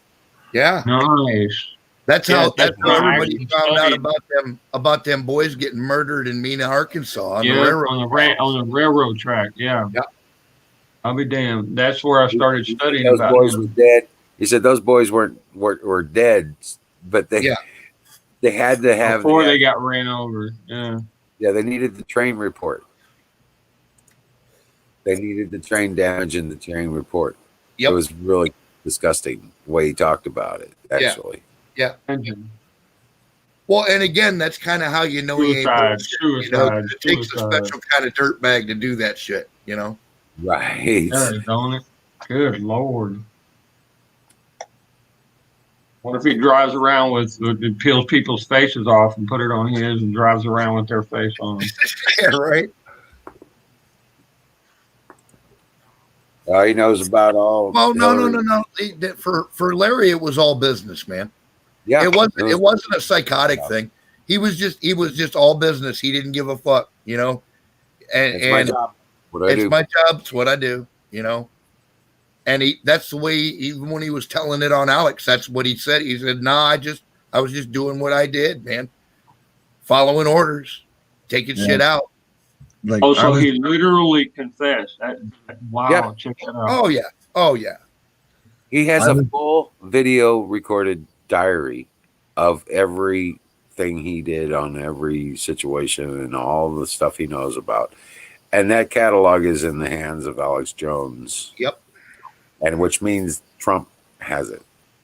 Yeah. Nice. That's how everybody found out studied. about them boys getting murdered in Mena, Arkansas on the railroad track. Yeah. Yeah. I'll be damned. That's where I started studying Those about boys him. were dead. He said those boys were dead, but they had to have before they got ran over. Yeah. Yeah, they needed the train report. They needed the train damage in the train report. Yep. It was really disgusting the way he talked about it, actually. Yeah. Well, and again, that's kind of how you know he ain't suicide. It takes a special kind of dirtbag to do that shit, Right. Don't it? Good Lord. What if he drives around with peels people's faces off and put it on his and drives around with their face on? Yeah, right. He knows about all. Well, no. For Larry, it was all business, man. Yeah, it wasn't a psychotic thing. He was just all business. He didn't give a fuck, And it's my job. My job. It's what I do, And that's the way. Even when he was telling it on Alex, that's what he said. He said, "Nah, I was just doing what I did, man. Following orders, taking shit out." Like, so he literally confessed. Wow! Yeah. Check that out. Oh yeah. He has a full video recorded diary of everything he did on every situation and all the stuff he knows about. And that catalog is in the hands of Alex Jones. Yep. And which means Trump has it.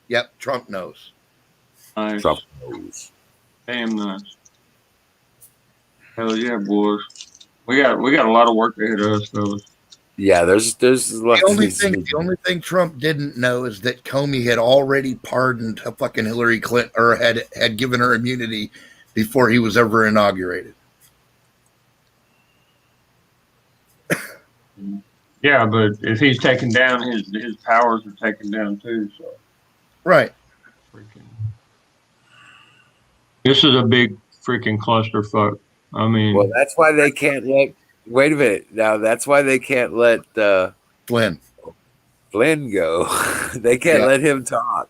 Yep. Trump knows. Nice. Trump knows. Damn nice. Hell yeah, boys. We got a lot of work ahead of us, fellas. Yeah, there's a lot The that only needs to thing, be the only thing Trump didn't know is that Comey had already pardoned a fucking Hillary Clinton, or had given her immunity before he was ever inaugurated. Yeah, but if he's taken down, his powers are taken down too. So Right. freaking, this is a big freaking clusterfuck. I Well, mean, that's why they can't let. Wait a minute. Now that's why they can't let Flynn. Flynn go. They can't Yeah. let him talk.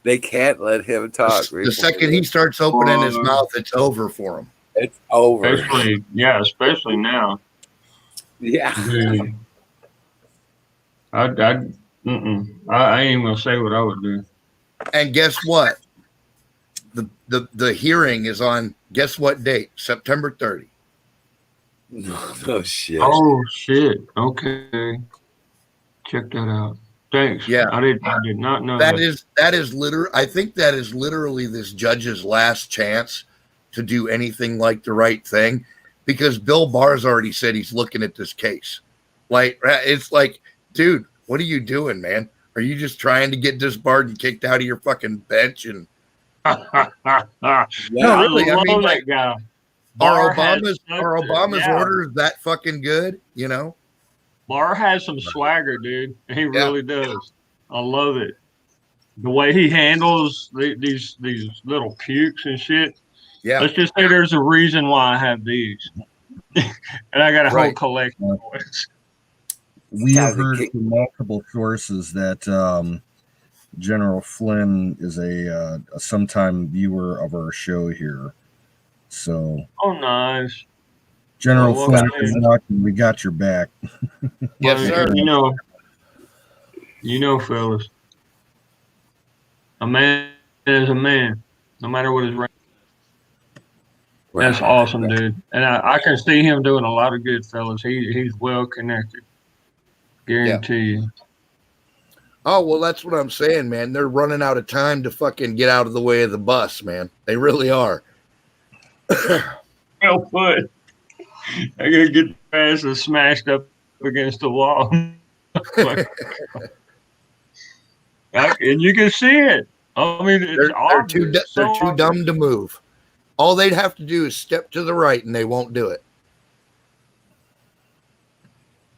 They can't let him talk. The second he starts opening his mouth, it's over for him. It's over. especially now. Yeah. Dude, I ain't even gonna say what I would do. And guess what? The hearing is on, guess what date? September 30. No shit. Oh shit. Okay, check that out. Thanks. Yeah. I did not know That is literally, I think that is literally this judge's last chance to do anything like the right thing, because Bill Barr's already said he's looking at this case. Like, it's like, dude, what are you doing, man? Are you just trying to get disbarred and kicked out of your fucking bench? And that. no, I really, I love mean, that like, guy. are Barr has Obama's yeah. orders that fucking good? You know? Barr has some swagger, dude. He Yeah. really does. I love it. The way he handles these little pukes and shit. Yeah. Let's just say there's a reason why I have these, and I got a whole Right. collection of it. We have Guys, it heard kick- from multiple sources that General Flynn is a sometime viewer of our show here. So, Oh, nice. General Well, Flynn, if okay. you're watching, we got your back. Yes, Well, sir. You know, fellas, a man is a man, no matter what his rank. That's awesome, dude. And I can see him doing a lot of good, fellas. He's well connected. Guarantee you. Oh, well, that's what I'm saying, man. They're running out of time to fucking get out of the way of the bus, man. They really are. Well put. I gotta get their asses smashed up against the wall. And you can see it. I mean, it's They're obvious. they're too dumb Obvious. to move. All they'd have to do is step to the right, and they won't do it.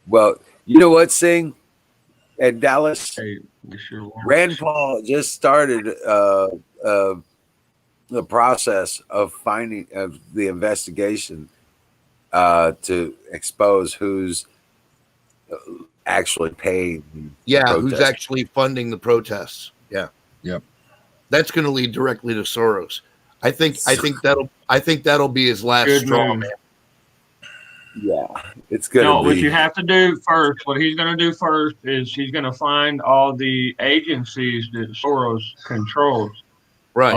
Well, you know what, Sing? At Dallas, Hey, we sure won't. Rand Paul just started the process of finding of the investigation to expose who's actually paying. Yeah, who's protesters. actually funding the protests? Yeah. Yep. That's going to lead directly to Soros. I think that'll be his last Good straw, move. man. Yeah, it's gonna No, what be. you have to do first, what he's going to do first is he's going to find all the agencies that Soros controls. Right.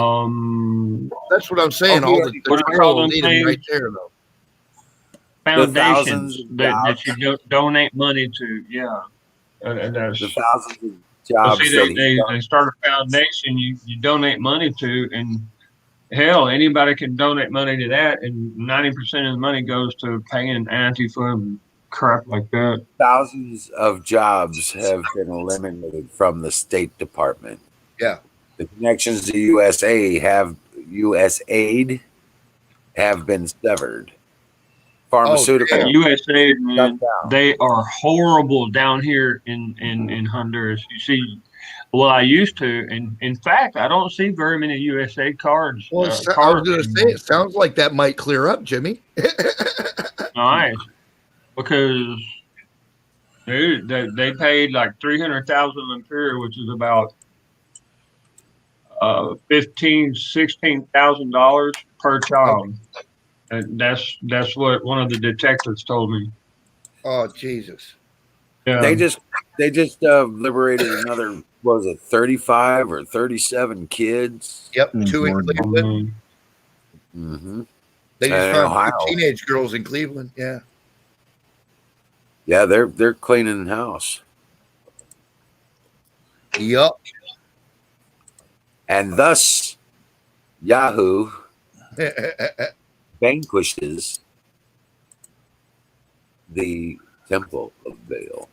That's what I'm saying. Oh, All yeah. the What do you trail call will them lead him things? right there, though. Foundations thousands of that you donate money to. Yeah. And that's, the thousands of well, jobs see, that he's they start a foundation you donate money to, and hell, anybody can donate money to that, and 90% of the money goes to paying Antifa and crap like that. thousands of jobs have been eliminated from the State Department. Yeah. The connections to USAID have been severed. Pharmaceutical USA, man, shut down. they are horrible down here in Honduras. You see, well, I used to, and in fact, I don't see very many USA cards. Well, I was cards going to say, it sounds like that might clear up, Jimmy. nice, because dude, they paid like 300,000 Ampere, which is about $16,000 per child. And that's what one of the detectives told me. Oh, Jesus. Yeah. They just liberated another, what was it, 35 or 37 kids? Yep. In 2 in Florida. Cleveland. Mm-hmm. They just And found Ohio. 2 teenage girls in Cleveland. Yeah. Yeah, they're cleaning house. Yup. And thus Yahoo vanquishes the Temple of Baal.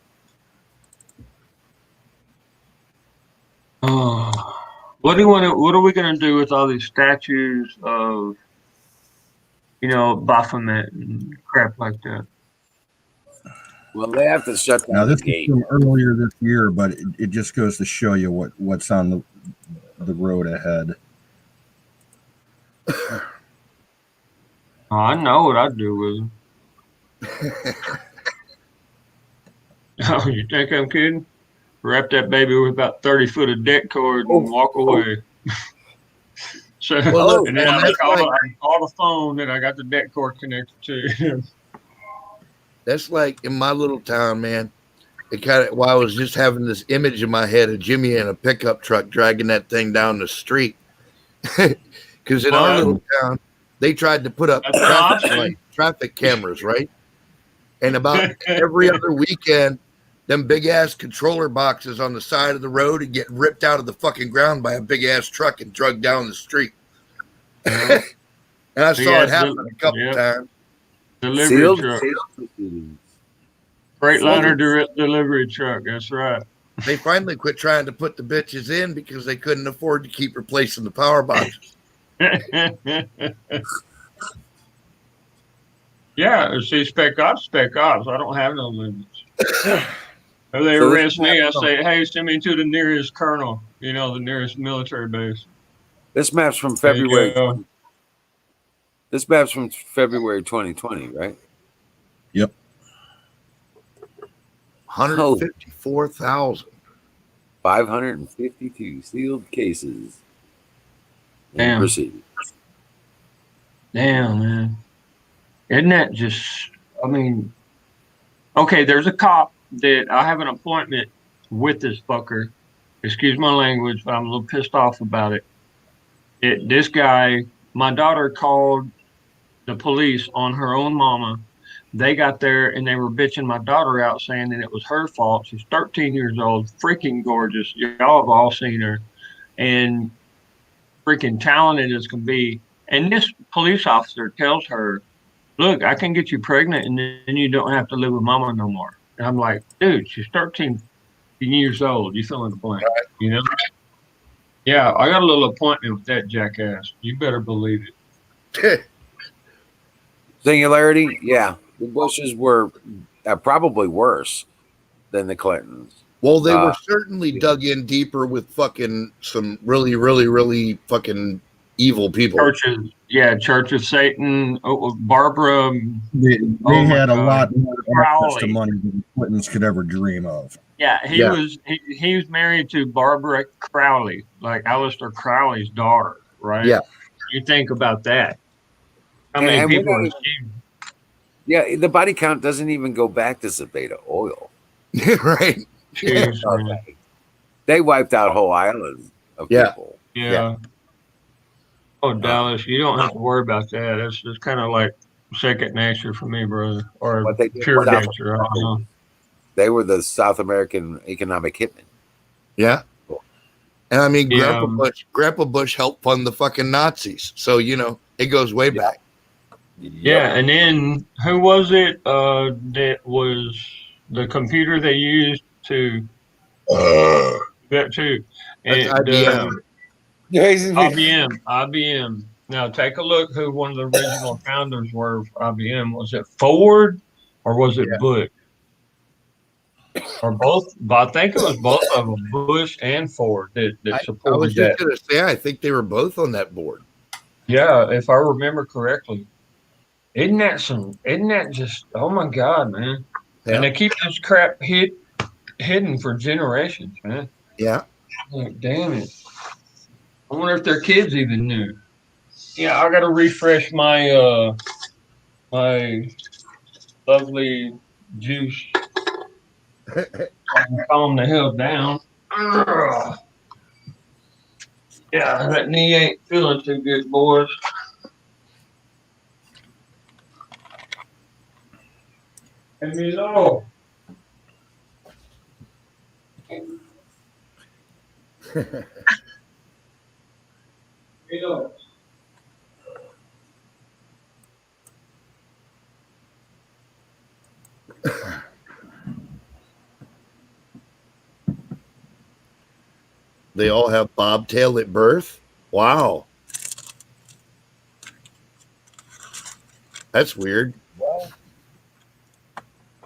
Oh, what do you want to? What are we going to do with all these statues of, Baphomet and crap like that? Well, they have to shut Now down the this is gate. from earlier this year, but it just goes to show you what's on the road ahead. Oh, I know what I'd do with them. Oh, you think I'm kidding? Wrap that baby with about 30 foot of deck cord and walk away. So, Well, look, and then and that's like I call the phone that I got the deck cord connected to. that's like in my little town, man. It kind of while I was just having this image in my head of Jimmy in a pickup truck dragging that thing down the street. Because in our Well, little town, they tried to put up that's an option. traffic cameras, right? And about every other weekend, them big ass controller boxes on the side of the road would get ripped out of the fucking ground by a big ass truck and dragged down the street. Yeah. And I Big saw it ass happen a couple yep, times. delivery Sealed truck. proceedings. Freightliner delivery truck. That's right. They finally quit trying to put the bitches in because they couldn't afford to keep replacing the power boxes. Yeah, see, spec ops. I don't have no limits. If they So this arrest me, I say, hey, send me to the nearest colonel, the nearest military base. map's from There you February. go. This map's from February 2020, right? Yep. 154,000. 552 sealed cases. Damn. Proceedings. Damn, man. Isn't that just, I mean, okay, there's a cop that I have an appointment with this fucker. Excuse my language, but I'm a little pissed off about it. This guy, my daughter called the police on her own mama. They got there and they were bitching my daughter out, saying that it was her fault. She's 13 years old, freaking gorgeous. Y'all have all seen her, and freaking talented as can be. And this police officer tells her, "Look, I can get you pregnant, and then you don't have to live with mama no more." And I'm like, "Dude, she's 13 years old. You fill in the blank, you know?" Yeah, I got a little appointment with that jackass. You better believe it. Singularity, yeah. The Bushes were probably worse than the Clintons. Well, they were Uh, certainly yeah. dug in deeper with fucking some really, really, really fucking evil people. Church of Satan, Barbara. They Oh my had a God. lot more access to Crowley. money than the Clintons could ever dream of. Yeah, Yeah. he was married to Barbara Crowley, like Aleister Crowley's daughter, right? Yeah. You think about that. How And- many and we're people not are even- Yeah, the body count doesn't even go back to Zebeda oil. Right. Jeez, man. Okay. They wiped out whole islands of Yeah. people. Yeah. Oh, Dallas, you don't have to worry about that. It's just kind of like second nature for me, brother, or What they did pure in South nature. I don't know. They were the South American economic hitmen. Yeah. And I mean, Yeah. Grandpa Bush helped fund the fucking Nazis. So, it goes way back. Yeah, and then who was it that was the computer they used to that too? That's And IBM. IBM. Now take a look who one of the original founders were of IBM. Was it Ford or was it Yeah. Bush? Or both, but I think it was both of them, Bush and Ford, that I supported was that. just going to say, I think they were both on that board. Yeah, if I remember correctly. Isn't that just, oh my God, man. Yeah. And they keep this crap hidden for generations, man. Yeah. Like, damn it. I wonder if their kids even knew. Yeah, I gotta refresh my my lovely juice. So I can calm the hell down. Ugh. Yeah, that knee ain't feeling too good, boys. Let me know. They all have bobtail at birth. Wow, that's weird.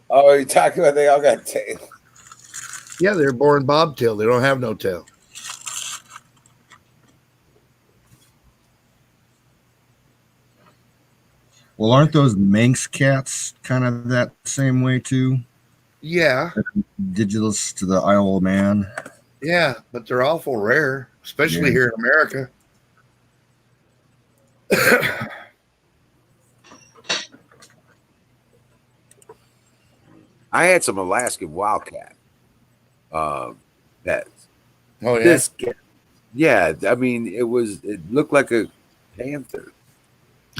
Oh, you're talking about they all got tail. Yeah, they're born bobtail. They don't have no tail. Well, aren't those Manx cats kind of that same way too? Yeah, Indigenous to the Isle of Man. yeah, but they're awful rare, especially Yeah. here in America. I had some Alaskan wildcat pets. Oh yeah, This cat, yeah, I mean, it looked like a panther.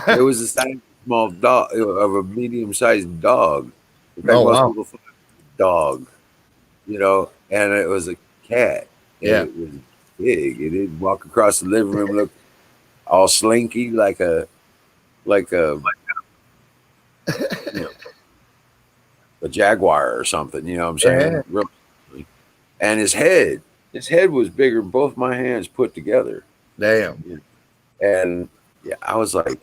It was the size of a small dog, of a medium-sized dog. In fact, oh most wow, people thought it was a dog, and it was a cat, and yeah. it was big. It didn't walk across the living room, look all slinky like a you know, a jaguar or something. You know what I'm saying? Yeah. Real, and his head was bigger than both my hands put together. Damn. And yeah, I was like,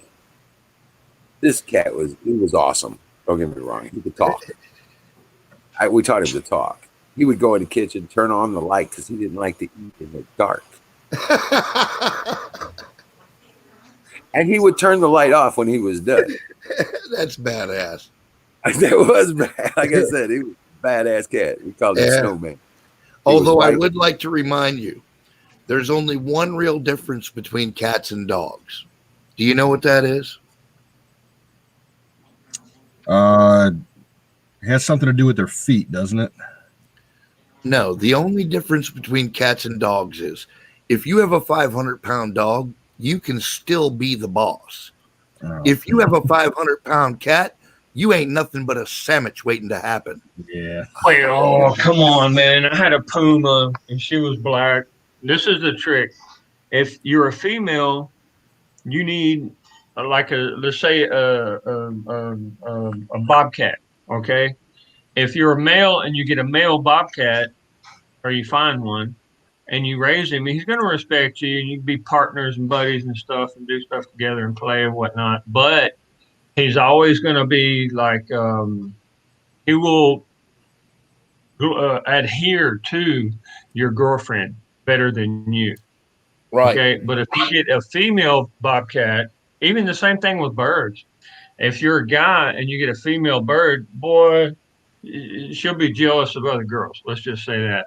this cat was awesome. Don't get me wrong. He could talk. We taught him to talk. He would go in the kitchen, turn on the light because he didn't like to eat in the dark. And he would turn the light off when he was done. That's badass. That was bad. Like I said, he was a badass cat. We called him Yeah. Snowman. Although I white. would like to remind you, there's only one real difference between cats and dogs. Do you know what that is? It has something to do with their feet, doesn't it? No, the only difference between cats and dogs is if you have a 500-pound dog, you can still be the boss. If you have a 500-pound cat, you ain't nothing but a sandwich waiting to happen. Yeah. Wait, oh, come on, man. I had a puma and she was black. This is the trick. If you're a female, you need let's say a bobcat. Okay. If you're a male and you get a male bobcat or you find one and you raise him, he's going to respect you and you can be partners and buddies and stuff and do stuff together and play and whatnot. But he's always going to be like, he will adhere to your girlfriend better than you. Right. Okay. But if you get a female bobcat, even the same thing with birds. If you're a guy and you get a female bird, boy, she'll be jealous of other girls. Let's just say that.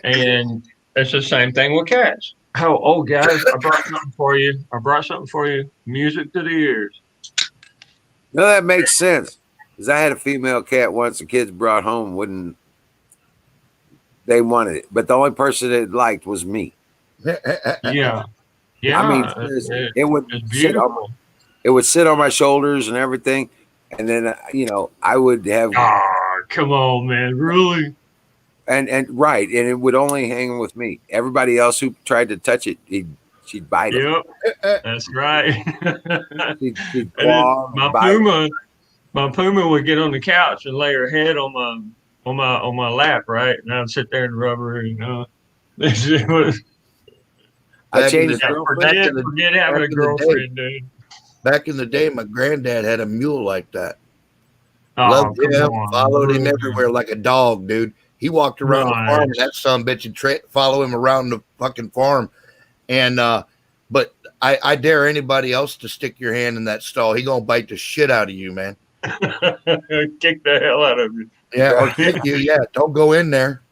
And it's the same thing with cats. Oh, guys, I brought something for you. I brought something for you. Music to the ears. No, that makes sense. Because I had a female cat once the kids brought home, wouldn't they wanted it. But the only person it liked was me. Yeah. Yeah. I mean, it would it's sit on, beautiful. it would sit on my shoulders and everything. And then I would have Ah, come on, man. Really? and right, and it would only hang with me. Everybody else who tried to touch it, she'd bite it. Yep. That's right. She'd And then claw, my bite it. puma would get on the couch and lay her head on my lap, right? And I'd sit there and rub her, It was, I Back in changed the- his girlfriend. forget having a back in the day. girlfriend, dude. Back in the day, my granddad had a mule like that. Oh, Loved come him, on. followed him Really? everywhere like a dog, dude. He walked around the farm, and Nice. that son bitch would follow him around the fucking farm. And but I dare anybody else to stick your hand in that stall. He gonna bite the shit out of you, man. Kick the hell out of you. Yeah, or kick you. Yeah, don't go in there.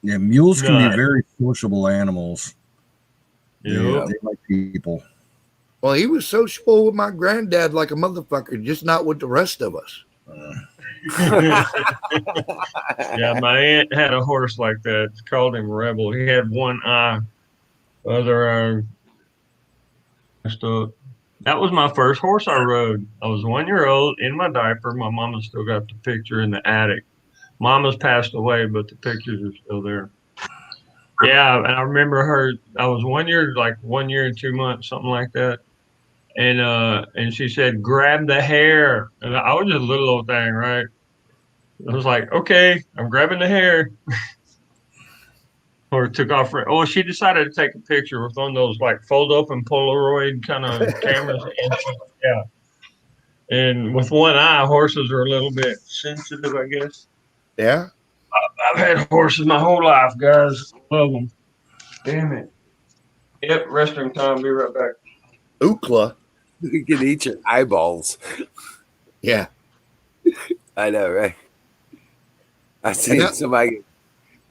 Yeah, mules can be Nice. very sociable animals. Yep. They like people. Well, he was sociable with my granddad like a motherfucker, just not with the rest of us. Yeah, my aunt had a horse like that. It's called him Rebel. He had one eye, other eye messed up. That was my first horse I rode. I was 1 year old in my diaper. My mama still got the picture in the attic. Mama's passed away, but the pictures are still there. Yeah, and I remember her. I was 1 year, like 1 year and 2 months, something like that. And she said, "Grab the hair." And I was just a little old thing, right? I was like, "Okay, I'm grabbing the hair." or took off. Oh, she decided to take a picture with one of those like fold up and Polaroid kind of cameras. And yeah, and with one eye, horses are a little bit sensitive, I guess. Yeah. I've had horses my whole life, guys. Love them. Damn it. Yep, restroom time. Be right back. Ookla. You can eat your eyeballs. Yeah. I know, right? I And seen that, somebody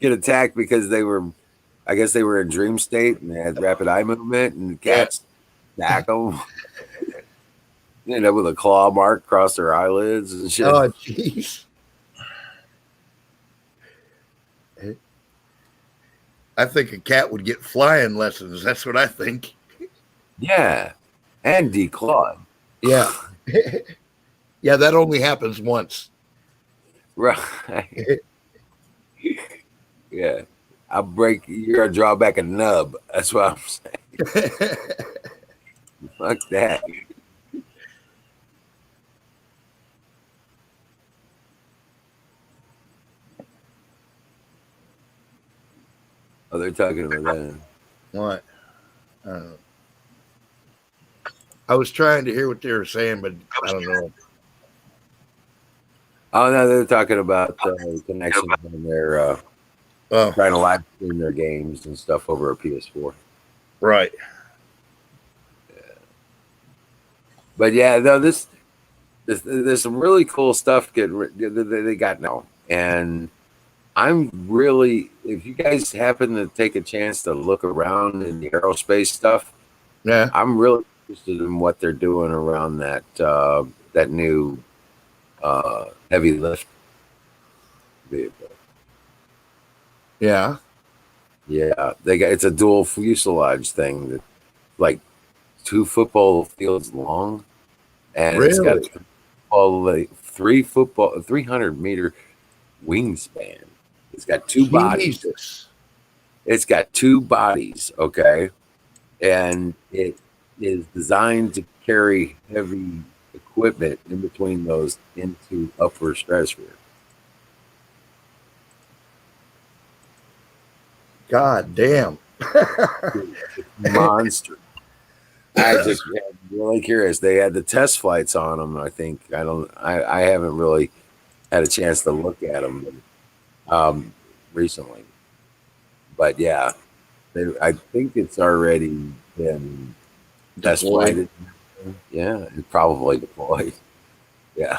get attacked because I guess they were in dream state and they had rapid eye movement and the cats attack them. You know, with a claw mark across their eyelids and shit. oh, jeez. I think a cat would get flying lessons. That's what I think. Yeah. And declawed. Yeah. Yeah, that only happens once. Right. Yeah. You're going to draw back a nub. That's what I'm saying. Fuck that. Oh, they're talking about that. What? I was trying to hear what they were saying, but I don't know. Oh, no, they're talking about connections when they're Oh, trying to live stream their games and stuff over a PS4. right. But yeah, no, there's some really cool stuff they got now, and I'm really, if you guys happen to take a chance to look around in the aerospace stuff, Yeah. I'm really interested in what they're doing around that new heavy lift vehicle. Yeah. Yeah, it's a dual fuselage thing that like 2 football fields long, and it's got Really? 300-meter wingspan. It's got 2 bodies. Jesus. It's got 2 bodies, okay, and it is designed to carry heavy equipment in between those into upper stratosphere. God damn. Monster. I just am really curious. They had the test flights on them. I think I haven't really had a chance to look at them recently, but yeah, I think it's already been test flighted. Yeah, it probably deployed. Yeah,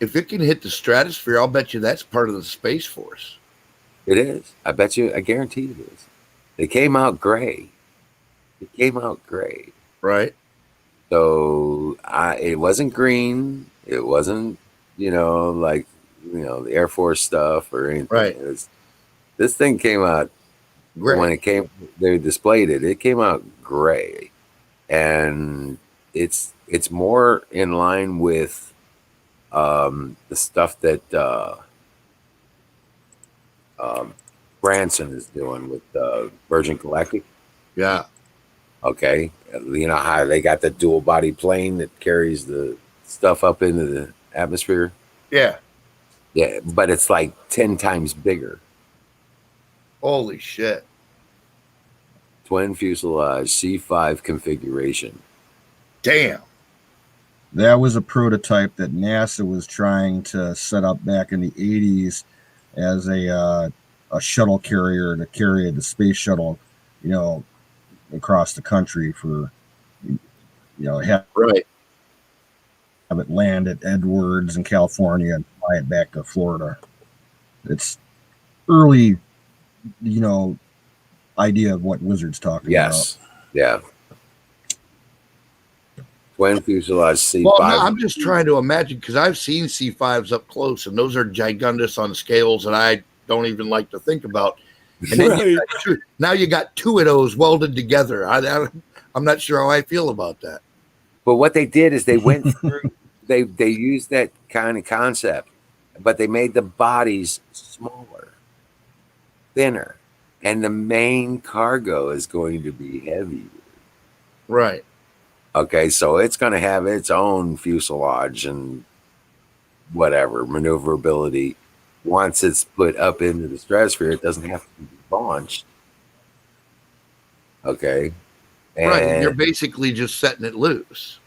If it can hit the stratosphere, I'll bet you that's part of the Space Force. it is. I bet you. I guarantee it is. It came out gray. Right. So it wasn't green. It wasn't, like, the Air Force stuff or anything. Right. This thing came out Great. when they displayed it. It came out gray, and it's more in line with the stuff that Branson is doing with Virgin Galactic. Yeah. Okay, you know how they got the dual body plane that carries the stuff up into the atmosphere. Yeah. Yeah, but it's like 10 times bigger. Holy shit. Twin fuselage C5 configuration. Damn. That was a prototype that NASA was trying to set up back in the 80s as a shuttle carrier to carry the space shuttle, across the country for, have Right. it land at Edwards in California and fly it back to Florida. It's early, idea of what Wizard's talking Yes. Yeah. Twin fuselage C5. Well, no, I'm just trying to imagine because I've seen C5s up close, and those are gigundous on scales that I don't even like to think about. And then now you got 2 of those welded together. I'm not sure how I feel about that. But what they did is they went through, they used that kind of concept, but they made the bodies smaller, thinner, and the main cargo is going to be heavy. Right. Okay, so it's going to have its own fuselage and whatever maneuverability. Once it's put up into the stratosphere, it doesn't have to be launched. Okay. Right. And you're And basically just setting it loose.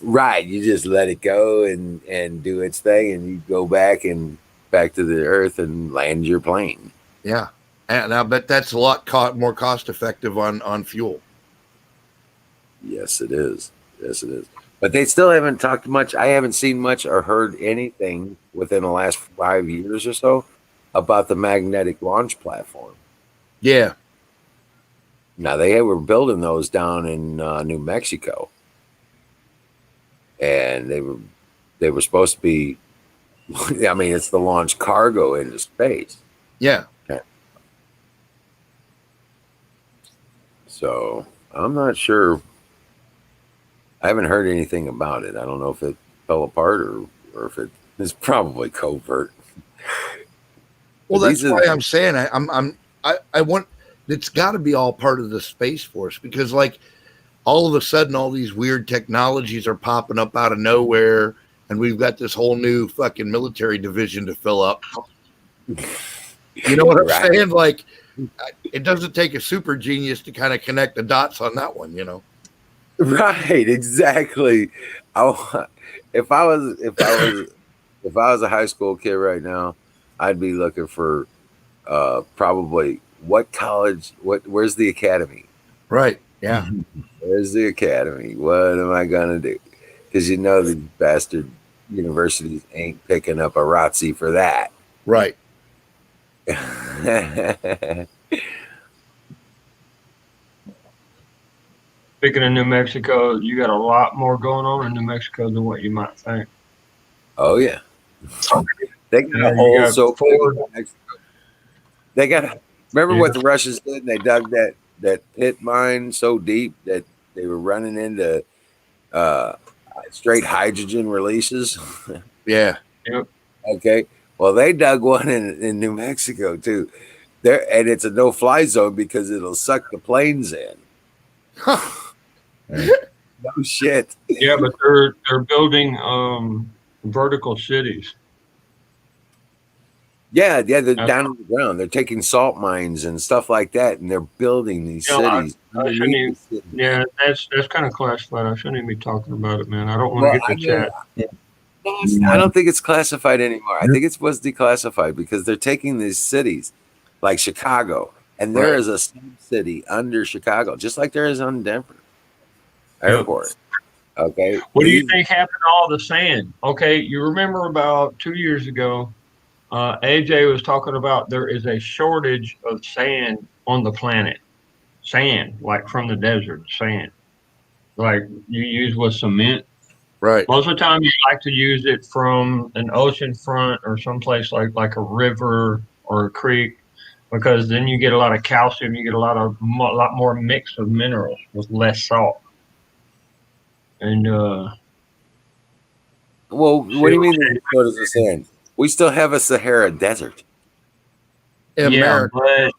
right, you just let it go and do its thing, and you go back to the earth and land your plane. Yeah. And I bet that's a lot more cost effective on fuel. Yes, it is. Yes, it is. But they still haven't talked much. I haven't seen much or heard anything within the last 5 years or so about the magnetic launch platform. Yeah. Now they were building those down in New Mexico, and they were supposed to be. I mean, it's the launch cargo into space. Yeah. Okay. So I'm not sure. I haven't heard anything about it. I don't know if it fell apart or if it is probably covert. Well, But that's these are why I'm saying I want it's got to be all part of the Space Force, because like all of a sudden all these weird technologies are popping up out of nowhere, and we've got this whole new fucking military division to fill up. You know what I'm right. saying? Like, it doesn't take a super genius to kind of connect the dots on that one, you know? Right, exactly. I, if I was a high school kid right now, I'd be looking for probably what college, where's the academy? Right. Yeah. Where's the academy? What am I gonna do? Because you know these bastard universities ain't picking up a ROTC for that. Right. Speaking of New Mexico, you got a lot more going on in New Mexico than what you might think. Oh yeah, they got Yeah, a you hole got so big Ford. in Mexico. They got. Remember Yeah. what the Russians did? They dug that pit mine so deep that they were running into uh, straight hydrogen releases. Yeah. Yep. Okay, well they dug one in New Mexico too. There, and it's a no-fly zone because it'll suck the planes in. No shit. Yeah, but they're building vertical cities. Yeah, they're That's, down on the ground. They're taking salt mines and stuff like that, and they're building these you know, cities I shouldn't underneath even. the city. Yeah, that's kind of classified. I shouldn't even be talking about it, man. I don't want to Well, get I the know. chat. No, I don't think it's classified anymore. I think it was declassified because they're taking these cities like Chicago, and there Right. is a city under Chicago, just like there is on Denver Yep. Airport. Okay, What do you think happened to all the sand? Okay, you remember about 2 years ago, AJ was talking about there is a shortage of sand on the planet. Sand, like from the desert, sand. Like you use with cement. Right. Most of the time, you like to use it from an ocean front or someplace like a river or a creek, because then you get a lot of calcium. You get a lot more mix of minerals with less salt. And Well, what do shit, you mean there's a shortage of sand? We still have a Sahara Desert. In yeah, America.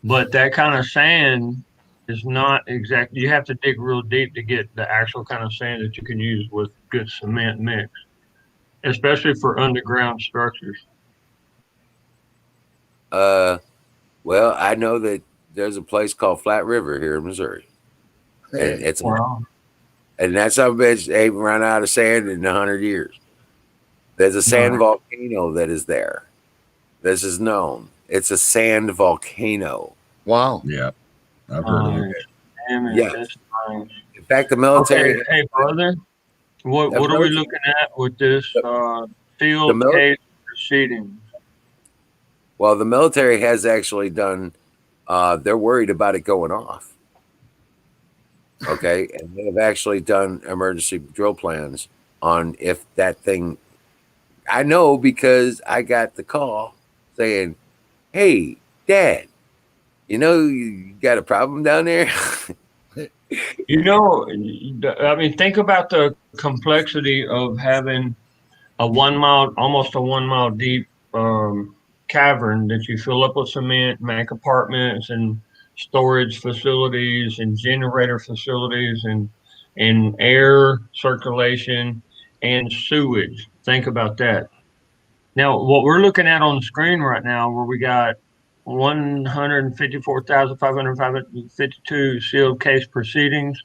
but that kind of sand is not exactly. You have to dig real deep to get the actual kind of sand that you can use with good cement mix, especially for underground structures. Uh, well, I know that there's a place called Flat River here in Missouri, and it's Wow. and that some bitch ain't run out of sand in 100 years. There's a sand No. volcano that is there. This is known. It's a sand volcano. Wow. Yeah, I've heard of it. Nice. Damn it, Yes. that's nice. In fact, the Okay, military. hey brother, what The what are we military. looking at with this The field mil- case proceedings? well, the military has actually done. They're worried about it going off. Okay, and they have actually done emergency drill plans on if that thing. I know because I got the call saying, "Hey, Dad, you know you got a problem down there." You know, I mean, think about the complexity of having a 1 mile, almost a 1 mile deep cavern that you fill up with cement, make apartments and storage facilities and generator facilities and air circulation and sewage. Think about that. Now, what we're looking at on the screen right now, where we got 154,552 sealed case proceedings.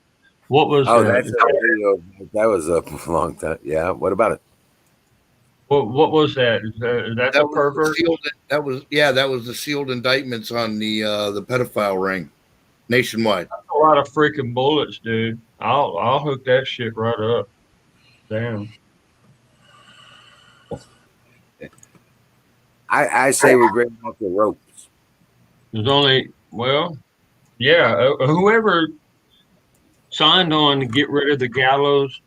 What was Oh, that's a video. That was a long time. Yeah. What about it? what was that? That's That a was the pervert. sealed. That was the sealed indictments on the pedophile ring nationwide. A lot of freaking bullets, dude. I'll hook that shit right up. Damn. I say we bring out the ropes. There's only yeah. Whoever signed on to get rid of the gallows,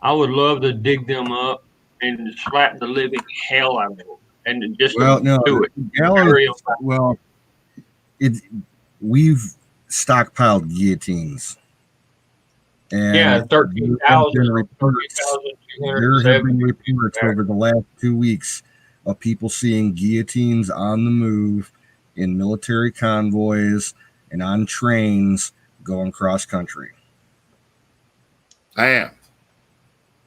I would love to dig them up and slap the living hell out of them, and just Well, to no, do it. gallows. Bury 'em. Well, it we've stockpiled guillotines, and Yeah, there have been reports. There have 13,270. been reports over the last 2 weeks of people seeing guillotines on the move in military convoys and on trains going cross country. I am.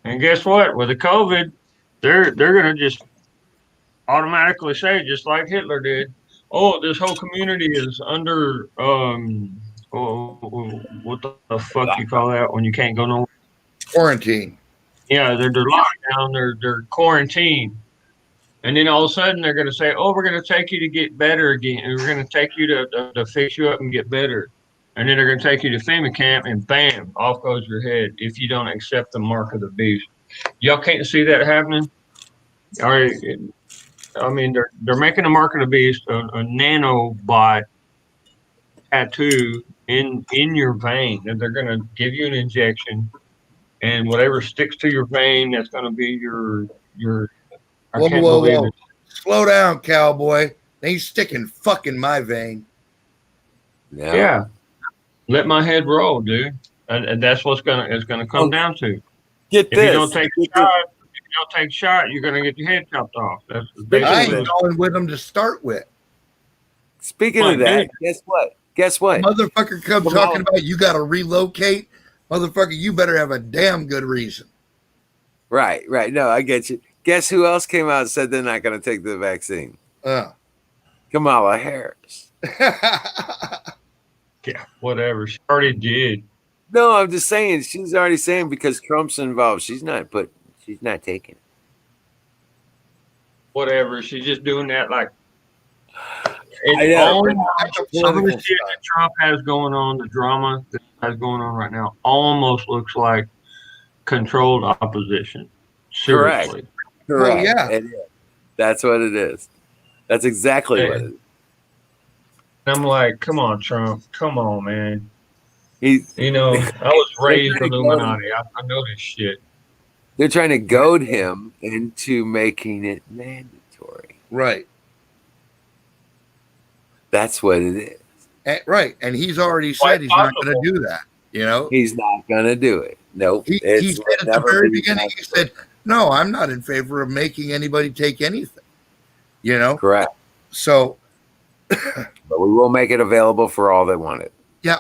And guess what? With the COVID, they're gonna just automatically say, just like Hitler did, "Oh, this whole community is under what the fuck you call that when you can't go nowhere?" Quarantine. Yeah, they're locked down. They're quarantined. And then all of a sudden they're going to say, "Oh, we're going to take you to get better again. And we're going to take you to fix you up and get better." And then they're going to take you to FEMA camp, and bam, off goes your head if you don't accept the mark of the beast. Y'all can't see that happening. Or, I mean, they're making a mark of the beast, a nanobot tattoo in your vein, and they're going to give you an injection, and whatever sticks to your vein, that's going to be your. I Whoa, can't whoa, believe whoa! it. Slow down, cowboy. They ain't sticking fucking my vein. Yeah. Yeah. Let my head roll, dude. And that's what's it's gonna come down to. Get If you don't this. take a shot, you're gonna get your head chopped off. That's I basically ain't going with them to start with. Speaking of that, guess what? Guess what? Motherfucker come Come talking on. about you got to relocate. Motherfucker, you better have a damn good reason. Right, right. No, I get you. Guess who else came out and said they're not going to take the vaccine? Kamala Harris. yeah, whatever. She already did. No, I'm just saying. She's already saying because Trump's involved. She's not taking it. Whatever. She's just doing that like I know. some of the shit that Trump has going on, the drama that has going on right now, almost looks like controlled opposition. Seriously. Correct. Well, yeah. It is. That's what it is. That's exactly what it is. I'm like, come on, Trump. Come on, man. I was raised Illuminati. I know this shit. They're trying to goad him into making it mandatory. Right. That's what it is. Right. And he's already said he's not going to do that. He's not going to do it. Nope. He said at the very beginning, he said, "No, I'm not in favor of making anybody take anything." Correct. So, but we will make it available for all that want it. Yeah.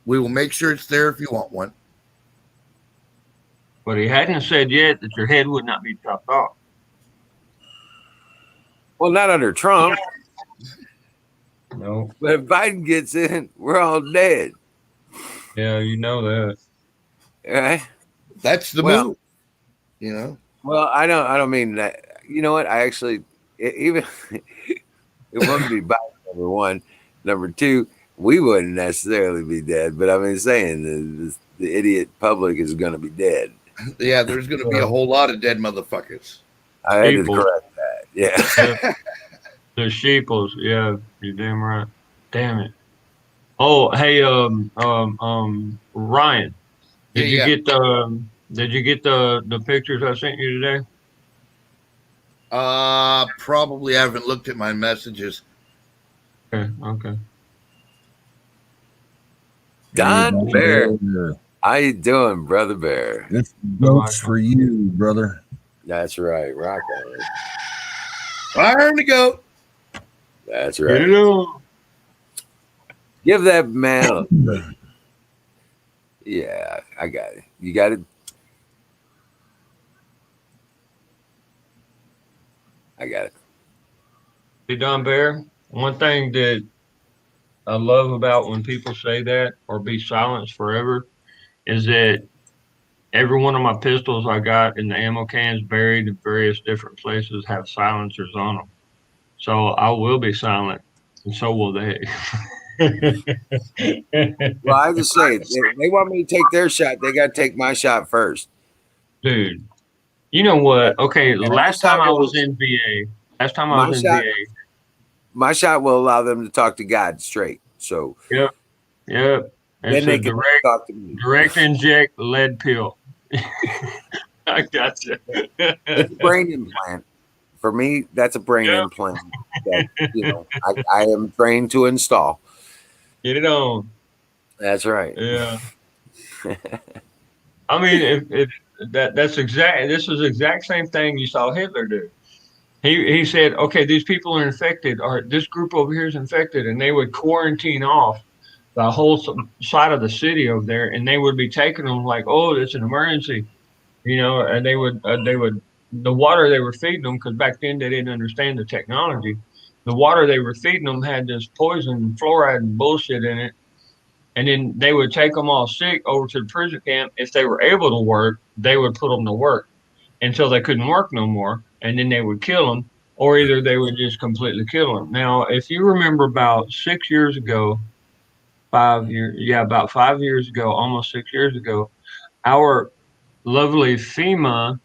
We will make sure it's there if you want one. But he hadn't said yet that your head would not be chopped off. Well, not under Trump. No. But if Biden gets in, we're all dead. Yeah, you know that. Right? That's the move. Well, I don't mean that. You know what? I actually it wouldn't be Biden, number one. Number two, we wouldn't necessarily be dead, but I'm saying the idiot public is going to be dead. Yeah, there's going to be a whole lot of dead motherfuckers. I had to correct that. Yeah. The sheeples. Yeah, you're damn right. Damn it. Oh, hey, Ryan, did you get the pictures I sent you today? Probably haven't looked at my messages. Okay. Don Bear. How you doing, Brother Bear? It's votes for you, brother. That's right. Rock on. Iron the goat. That's right. Give that man Yeah, I got it. You got it? I got it. Hey, Don Bear, one thing that I love about when people say that or be silenced forever is that every one of my pistols I got in the ammo cans buried in various different places have silencers on them. So I will be silent, and so will they. Well, I just say they want me to take their shot. They got to take my shot first. Dude, you know what? Okay, And my last time shot I will was in VA, last time I was my in shot VA, my shot will allow them to talk to God straight. So yep, yep. then It's a they can talk to me. direct inject lead pill. I got you. It's a brain implant. For me, that's a brain Yep, implant that I am trained to install. get it on. That's right. Yeah. I mean, if that's exact. This is the exact same thing you saw Hitler do. He said, okay, these people are infected, or this group over here is infected, and they would quarantine off the whole side of the city over there, and they would be taking them like, oh, it's an emergency, and they would the water they were feeding them, because back then they didn't understand the technology. The water they were feeding them had this poison, fluoride, and bullshit in it, and then they would take them all sick over to the prison camp. If they were able to work, they would put them to work until they couldn't work no more, and then they would kill them, or either they would just completely kill them. Now, if you remember about 6 years ago, 5 years, yeah, about 5 years ago, almost 6 years ago, our lovely FEMA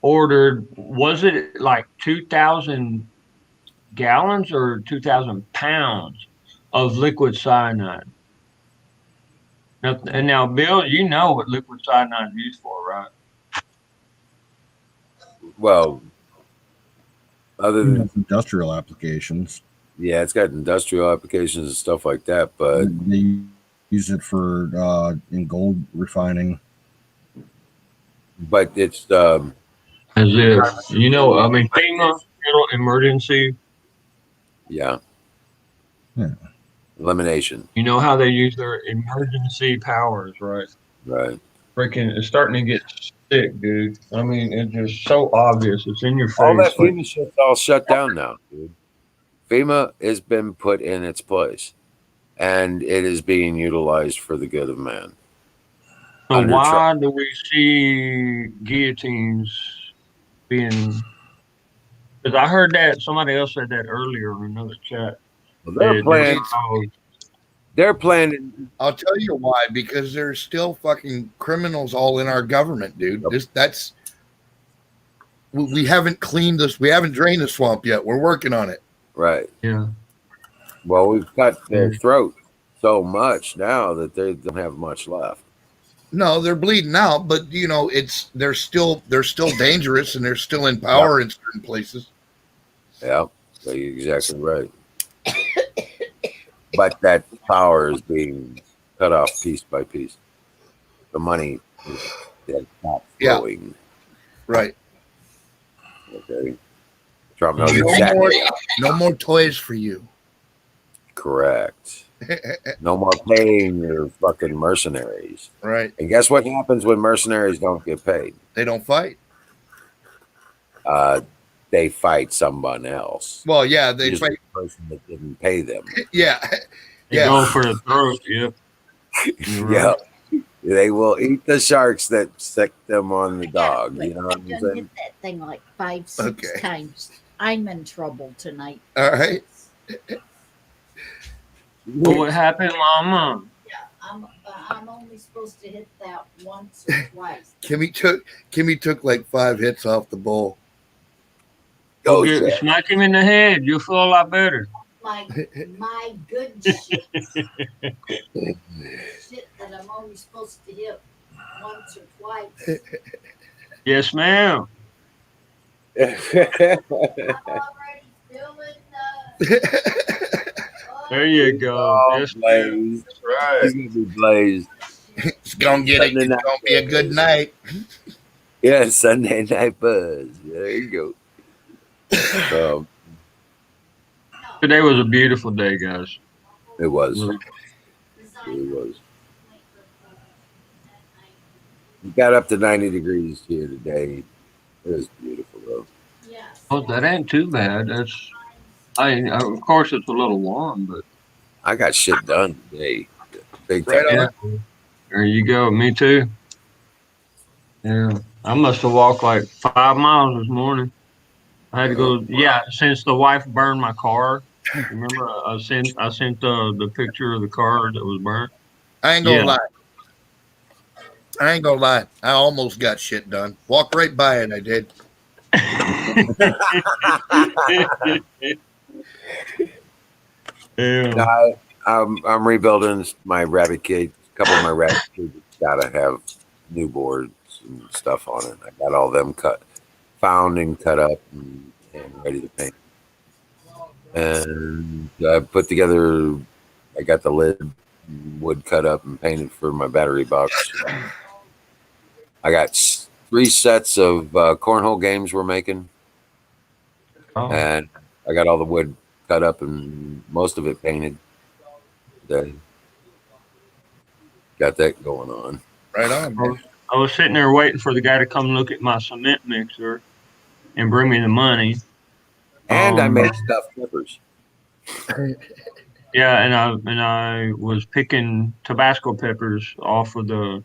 ordered, was it like 2,000 gallons or 2,000 pounds of liquid cyanide? Now, Bill, you know what liquid cyanide is used for, right? Well, other You know, than industrial applications. yeah, it's got industrial applications and stuff like that, but They use it for in gold refining. it's As if, I mean, FEMA, emergency. yeah, Yeah. elimination, You know how they use their emergency powers, right? right? Freaking, it's starting to get sick, dude. I mean, it's just so obvious. It's in your All that face. Like, FEMA shit's all shut down now, dude. FEMA has been put in its place, and it is being utilized for the good of man. so Under Trump, why do we see guillotines being? Because I heard that somebody else said that earlier in another chat. well, That they were It's, called, they're planning. I'll tell you why, because there's still fucking criminals all in our government, dude. We haven't cleaned this. We haven't drained the swamp yet. We're working on it. Right. yeah. Well, we've cut their throat so much now that they don't have much left. No, they're bleeding out, but they're still dangerous and they're still in Yep. power in certain places. Yeah, so you're exactly right. But that power is being cut off piece by piece. The money is not Yeah. flowing. Right. Okay. Trump knows No exactly. more, no more toys for you. Correct. No more paying your fucking mercenaries. Right. And guess what happens when mercenaries don't get paid? They don't fight. They fight someone else. Well, yeah, they Usually fight. the person that didn't pay them. Yeah. They Yeah. go for the throat. Yep. You're right. Yeah. They will eat the sharks that sick them on the dog. You know what I'm I done saying? hit that thing like 5-6 Okay. times. I'm in trouble tonight. All right. But what happened, Mama? Yeah, I'm only supposed to hit that once or twice. Kimmy took like 5 hits off the bowl. Oh, Go shit. smack him in the head. You'll feel a lot better. My good shit. Shit that I'm only supposed to hit once or twice. Yes, ma'am. I'm already feeling There you go. Oh, Yes, Blaze. that's right. He's gonna be Blazed. It's gonna get it. It's gonna be a good night. Yeah, Sunday night buzz. There you go. Today was a beautiful day, guys. It was. Really. It was. We got up to 90 degrees here today. It was beautiful, though. Yes. Oh, that ain't too bad. That's Of course, it's a little warm, but I got shit done today. Big Right time. on. yeah, there you go. Me too. Yeah, I must have walked like 5 miles this morning. I had to go. Yeah, since the wife burned my car. Remember, I sent the picture of the car that was burnt. I ain't gonna Yeah. lie. I ain't gonna lie. I almost got shit done. Walked right by it. I did. Yeah. I'm rebuilding my rabbit cage. A couple of my rabbit cages gotta have new boards and stuff on it. I got all them found and cut up and ready to paint. And I put together. I got the lid wood cut up and painted for my battery box. I got 3 sets of cornhole games we're making, Oh, and I got all the wood cut up and most of it painted. Today. Got that going on. Right on, man. I was sitting there waiting for the guy to come look at my cement mixer and bring me the money. And I made stuffed peppers. Yeah, and I was picking Tabasco peppers off of the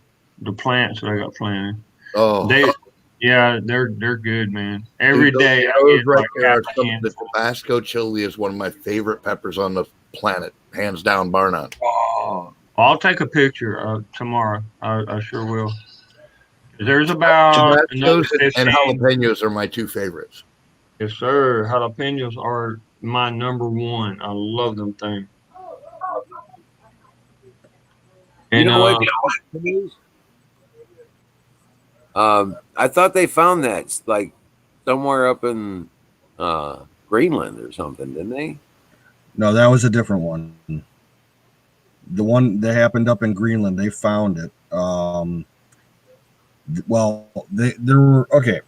plants that I got planted. Oh, They're good, man. Every dude, day I those get right like there half are a some. The handful. Tabasco chili is one of my favorite peppers on the planet, hands down, bar none. Oh, I'll take a picture tomorrow. I sure will. There's about another Tabascos and 15. jalapenos are my two favorites. Yes, sir. Jalapenos are my number one. I love them things. You And know what? I thought they found that like somewhere up in Greenland or something, didn't they? No, that was a different one. The one that happened up in Greenland, they found it. Well, there were okay.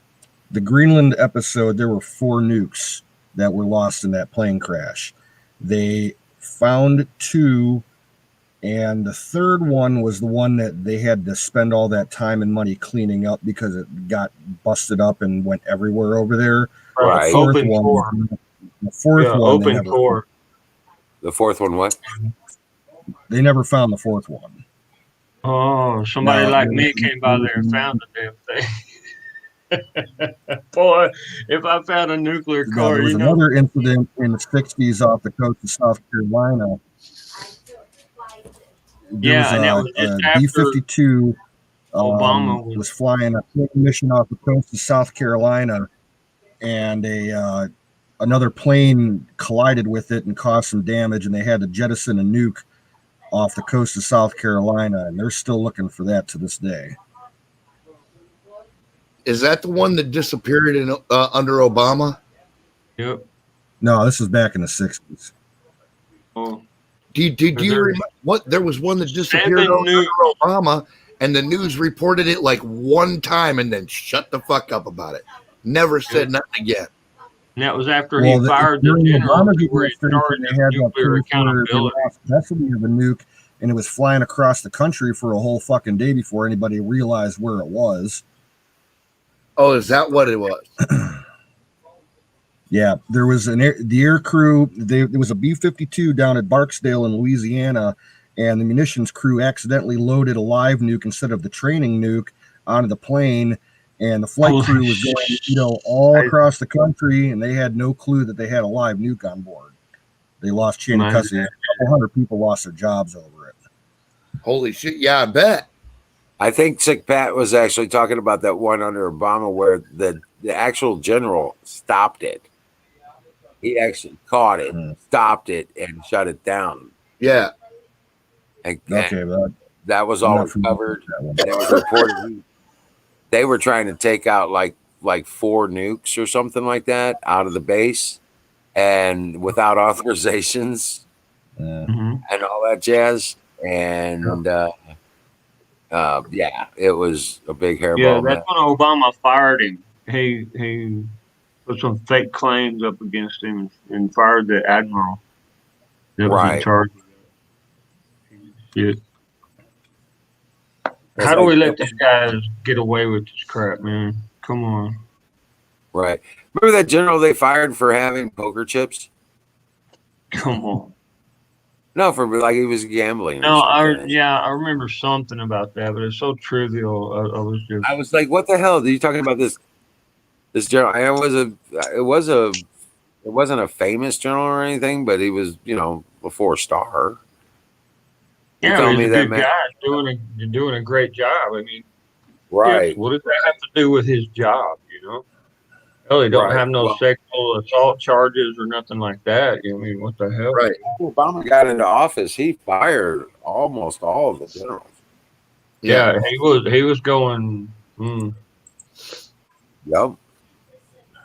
The Greenland episode, there were 4 nukes that were lost in that plane crash. They found 2, and the third one was the one that they had to spend all that time and money cleaning up because it got busted up and went everywhere over there. Right. Open core. The fourth Yeah, one, open core. The fourth one, what? they never found the fourth one. Oh, somebody Now, like me came by there and found the damn thing. Boy, if I found a nuclear now core, there was another incident in the 60s off the coast of South Carolina. There was yeah, and that was just a after B-52 Obama was flying a mission off the coast of South Carolina, and another plane collided with it and caused some damage, and they had to jettison a nuke off the coast of South Carolina, and they're still looking for that to this day. Is that the one that disappeared in under Obama? Yep. No, this was back in the 60s. Oh, Do you remember what? There was one that disappeared under Obama, and the news reported it like one time and then shut the fuck up about it. Never said nothing again. and that was after he fired the during general Obama's who were in charge administration, they of had that nuclear case where they accountability. lost custody of a nuke, and it was flying across the country for a whole fucking day before anybody realized where it was. Oh, is that what it was? Yeah, there was the air crew. There was a B-52 down at Barksdale in Louisiana, and the munitions crew accidentally loaded a live nuke instead of the training nuke onto the plane, and the flight crew was going, all across the country, and they had no clue that they had a live nuke on board. They lost chain of custody. A couple hundred people lost their jobs over it. Holy shit! Yeah, I bet. I think Sick Pat was actually talking about that one under Obama where the actual general stopped it. He actually caught it, stopped it, and shut it down. Yeah. And Okay, that was all recovered. And it was reported they were trying to take out like 4 nukes or something like that out of the base, and without authorizations and all that jazz. And yeah, it was a big hairball. Yeah, that's when Obama fired him. He put some fake claims up against him and fired the admiral that was in charge of it. Shit. How do we let these guys get away with this crap, man? Come on. Right. Remember that general they fired for having poker chips? Come on. No, for like he was gambling or No, something. I remember something about that, but it's so trivial. I was just I was like, what the hell? Are you talking about this general? It wasn't a famous general or anything, but he was, a 4-star. You yeah, telling he's me a that good man? guy, doing a great job. I mean, yes, Right, what does that have to do with his job? Hell, he don't right. have no Well, sexual assault charges or nothing like that. I mean, what the hell? Right. when Obama got into office, he fired almost all of the generals. Yeah. Yeah, he was going. Yep,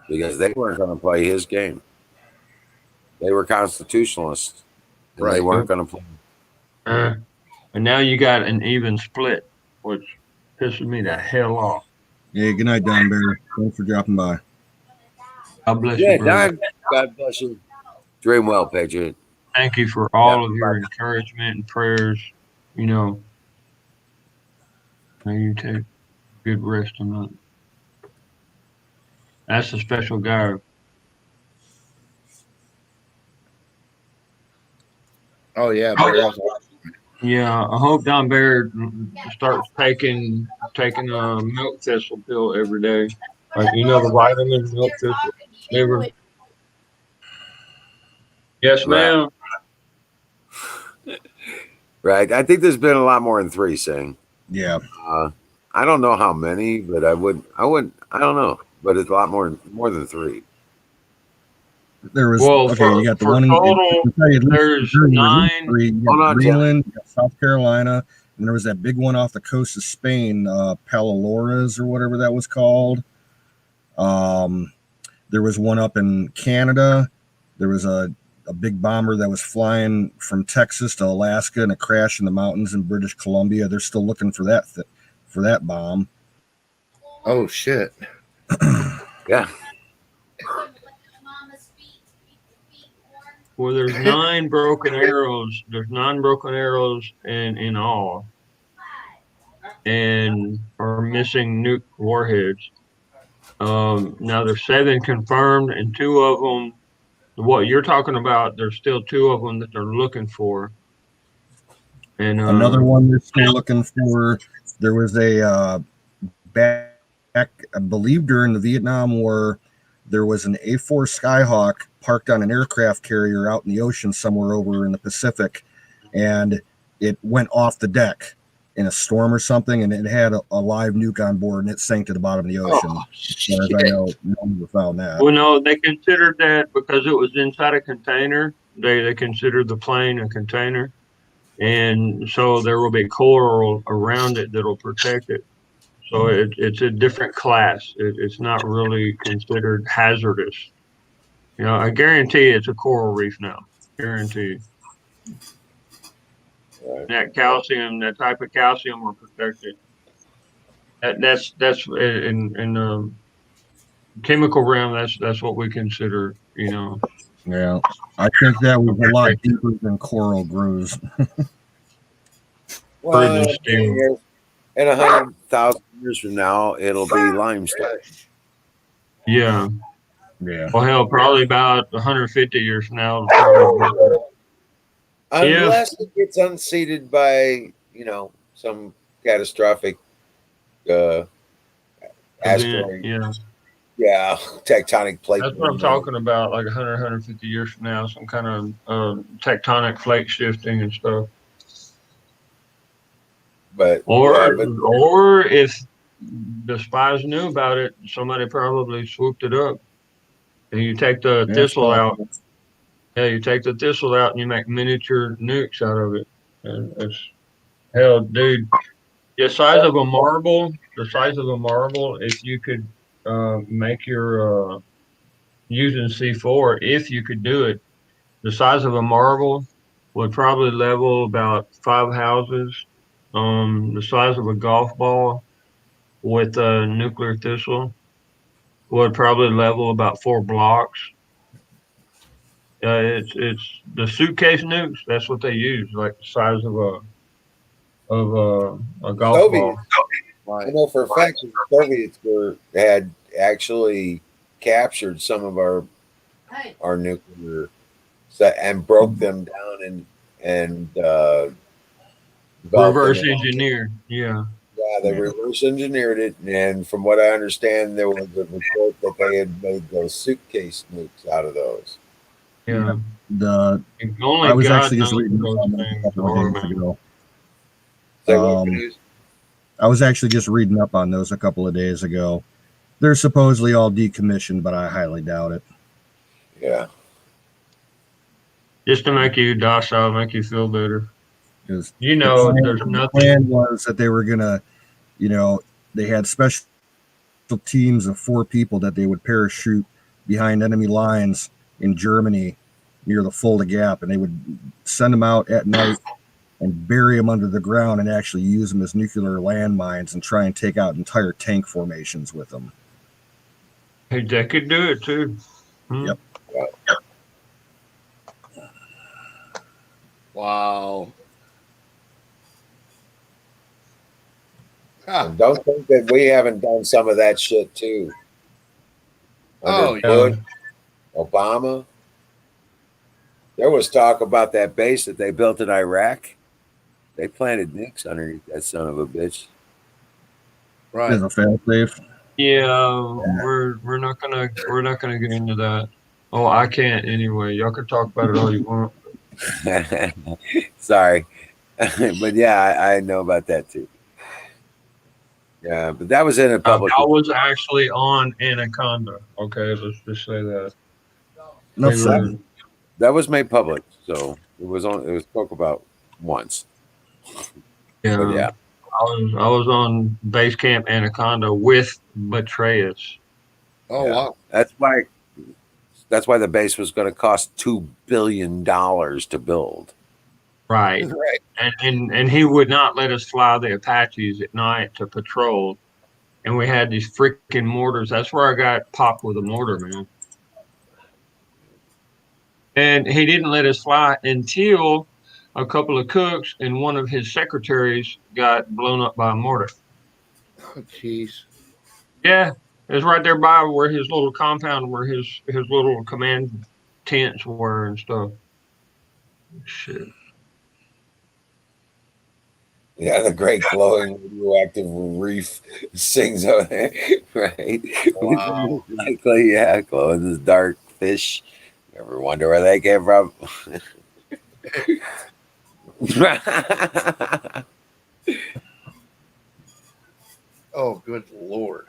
because they weren't going to play his game. They were constitutionalists, and they Right. weren't going to play. Uh, and now you got an even split, which pisses me the hell off. Hey, good night, Don Bear. Thanks for dropping by. God bless you, Yeah, brother. Don. God bless you. Dream well, Patriot. Thank you for Yeah. all of your encouragement and prayers. You know, may you take good rest tonight. That's a special guy. Oh yeah, Bear. That's Yeah, I hope Don Bear starts taking a milk thistle pill every day. Like the vitamin milk thistle. Never. Yes, Right. ma'am. Right. I think there's been a lot more than 3, saying. Yeah. Uh, I don't know how many, but I would. I don't know, but it's a lot more than 3. There was Well, okay. You got the for one I total, can tell you at least there's there was at least 9. 3. You Hold got on, Jeff. Greenland, you got South Carolina, and there was that big one off the coast of Spain, Palaloras or whatever that was called. There was one up in Canada. There was a big bomber that was flying from Texas to Alaska and it crashed in the mountains in British Columbia. They're still looking for that bomb. oh shit. Yeah. Well, there's 9 broken arrows. There's 9 broken arrows in all, and are missing nuke warheads. Now there's 7 confirmed, and 2 of them. What you're talking about? There's still 2 of them that they're looking for, and Another one they're still looking for. There was a back, I believe, during the Vietnam War. There was an A4 Skyhawk parked on an aircraft carrier out in the ocean somewhere over in the Pacific, and it went off the deck in a storm or something, and it had a live nuke on board, and it sank to the bottom of the ocean. Oh, As far as I know, no one found that. well, no, they considered that because it was inside a container. They considered the plane a container, and so there will be coral around it that'll protect it. So it's a different class. It's not really considered hazardous. I guarantee it's a coral reef now. Guarantee. Right. That type of calcium will protect it. That's in the chemical realm. That's what we consider. Yeah, I think that was a lot deeper than coral grows. Prison Well, steel. in 100,000 years from now, it'll be limestone. Yeah. Yeah. Well, hell, probably about 150 years from now. Unless it gets unseated by, some catastrophic asteroid. Yeah. Yeah, tectonic plate. That's what I'm talking about, like 100, 150 years from now, some kind of tectonic plate shifting and stuff. But Or if the spies knew about it, somebody probably swooped it up. And you take the thistle out. Yeah, you take the thistle out and you make miniature nukes out of it. And it's hell, dude. The size of a marble. If you could make your using C4, if you could do it, the size of a marble would probably level about 5 houses. The size of a golf ball with a nuclear thistle would probably level about 4 blocks. It's the suitcase nukes. That's what they use, like the size of a golf ball. I know for a fact that the Soviets had actually captured some of our nuclear So, and broke them down and developed them. Reverse engineer. Yeah. Yeah, they Yeah. reverse engineered it, and from what I understand, there was a report that they had made those suitcase nukes out of those. Yeah. The And I only was God actually just knows reading what up on those those a things couple are, of days man. ago. Say what, Um, please? I was actually just reading up on those a couple of days ago. They're supposedly all decommissioned, but I highly doubt it. Yeah. Just to make you docile, make you feel better. Because You know, there's the plan nothing. was that they were gonna, you know, they had special teams of 4 people that they would parachute behind enemy lines in Germany near the Fulda Gap, and they would send them out at night and bury them under the ground and actually use them as nuclear landmines and try and take out entire tank formations with them. Hey, they could do it too. Hmm? Yep. Wow. Huh. And don't think that we haven't done some of that shit too. Under Oh, Yeah. Bush, Obama, there was talk about that base that they built in Iraq. They planted nukes underneath that son of a bitch. right. As a fail-safe. Yeah, we're not gonna get into that. Oh, I can't anyway. Y'all can talk about it all you want. Sorry. But yeah, I know about that too. Yeah, but that was in a public. I was actually on Anaconda. Okay, let's just say that. Enough We said. were, That was made public, so it was spoke about once. yeah. But yeah, I was on base camp Anaconda with Betrayus. Oh, yeah. wow. That's why the base was going to cost $2 billion to build. Right. Right. And he would not let us fly the Apaches at night to patrol. And we had these freaking mortars. That's where I got popped with a mortar, man. And he didn't let us fly until a couple of cooks and one of his secretaries got blown up by a mortar. Oh, jeez. Yeah, it was right there by where his little compound, where his little command tents were and stuff. Shit. Yeah, the great glowing radioactive reef sings over there, right? Wow. Likely, yeah, glowing this dark fish. You ever wonder where they came from? Oh, good Lord.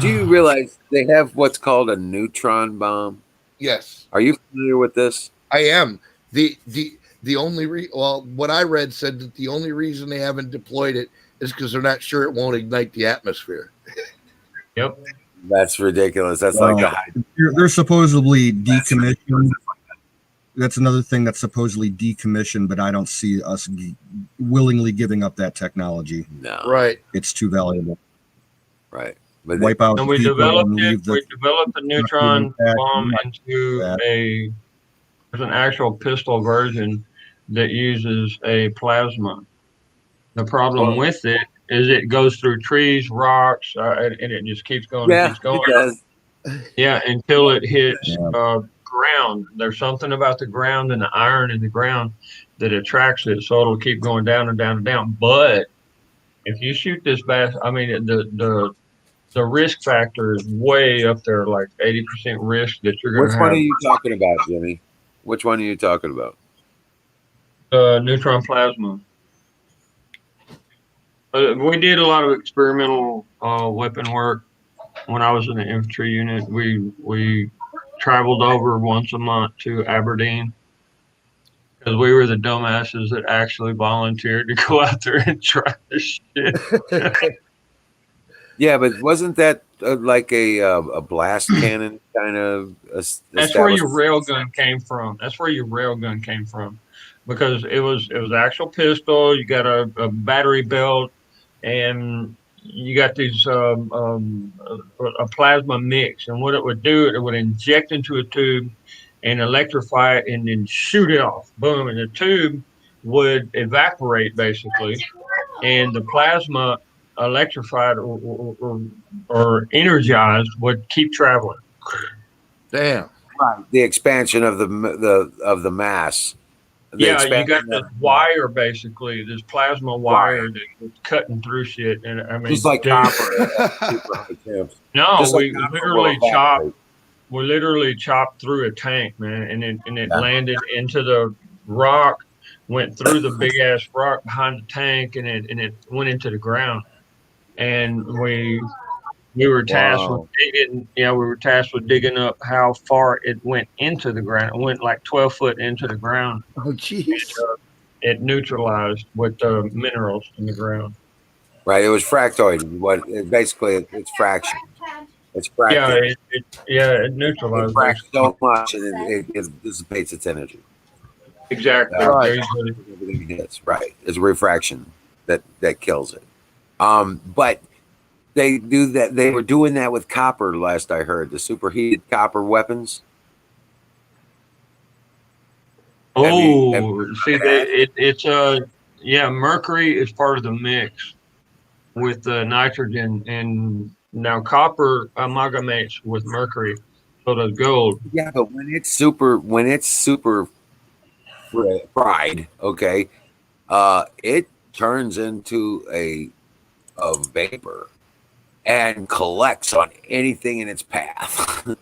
Do you realize they have what's called a neutron bomb? Yes, Are you familiar with this? I am. The only well, what I read said that the only reason they haven't deployed it is because they're not sure it won't ignite the atmosphere. Yep. That's ridiculous. That's Well, like the they're supposedly decommissioned. That's another thing that's supposedly decommissioned, but I don't see us willingly giving up that technology. no, Right. It's too valuable. right. But Wipe out And the we people and developed it. leave the We developed the neutron impact. bomb into there's an actual pistol version that uses a plasma. The problem with it is it goes through trees, rocks, and it just keeps going and yeah, keeps going. it does. Yeah, until it hits Yeah. ground. There's something about the ground and the iron in the ground that attracts it, so it'll keep going down and down and down. But if you shoot this bass, I mean the risk factor is way up there, like 80% risk that you're going Which to one are have you talking about, Jimmy? Which one are you talking about? neutron plasma. We did a lot of experimental weapon work when I was in the infantry unit. We traveled over once a month to Aberdeen because we were the dumbasses that actually volunteered to go out there and try this shit. Yeah, but wasn't that like a blast cannon kind of That's where established? your railgun came from. That's where your railgun came from, because it was actual pistol. You got a battery belt, and you got these a plasma mix. And what it would do, it would inject into a tube and electrify it, and then shoot it off. Boom, and the tube would evaporate basically, and the plasma electrified or energized would keep traveling. Damn. Right. The expansion of the mass. The Yeah, you expansion got this of- wire basically, this plasma wire that's cutting through shit, and I mean, just like dude, copper at super high temps. no, Just like we copper will literally chopped. evaporate. We literally chopped through a tank, man, and it Yeah. landed into the rock, went through the big ass rock behind the tank, and it went into the ground. And we were tasked with Wow. digging. Yeah, we were tasked with digging up how far it went into the ground. It went like 12 foot into the ground. Oh, jeez. It neutralized with the minerals in the ground. Right. It was fractoid. Basically it's fraction. It's Yeah, fractal. it It neutralized fracts basically. so much and it dissipates its energy. Exactly. Uh, There you go. Everything hits. Right. It's a refraction that kills it. But they do that. They were doing that with copper last I heard. The superheated copper weapons. Have you Oh, see, it's yeah, mercury is part of the mix with the nitrogen, and now copper amalgamates with mercury, so does gold. Yeah, but when it's super fried, okay, it turns into a vapor and collects on anything in its path.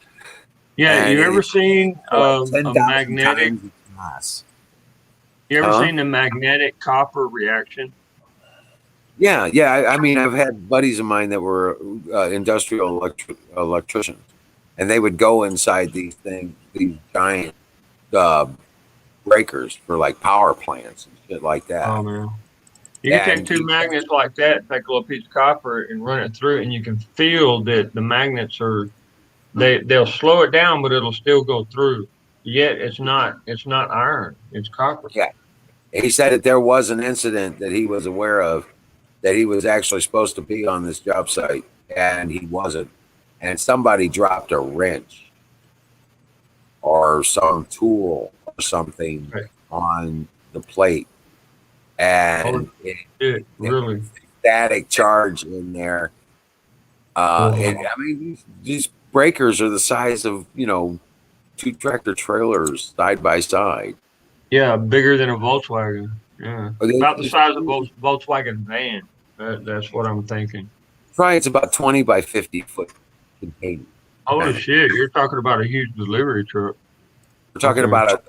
Yeah, And you ever it's seen like a 10,000 magnetic? times its mass. You ever Huh? seen the magnetic copper reaction? Yeah, yeah. I mean, I've had buddies of mine that were industrial electricians, and they would go inside these giant uh, breakers for like power plants and shit like Oh that. man, you can take And two magnets like that, take a little piece of copper, and run it through, and you can feel that the magnets are they'll slow it down, but it'll still go through. Yet it's not iron, it's copper. yeah, he said that there was an incident that he was aware of that he was actually supposed to be on this job site and he wasn't, and somebody dropped a wrench or some tool or something Right. on the plate, Oh and shit, there was really? static charge in there. And Wow. I mean, these breakers are the size of two tractor trailers side by side. Yeah, bigger than a Volkswagen. Yeah, Are they- about the size of a Volkswagen van. That's what I'm thinking. Try it's about 20 by 50 foot container. Holy Okay. shit, you're talking about a huge delivery truck. We're talking Okay. about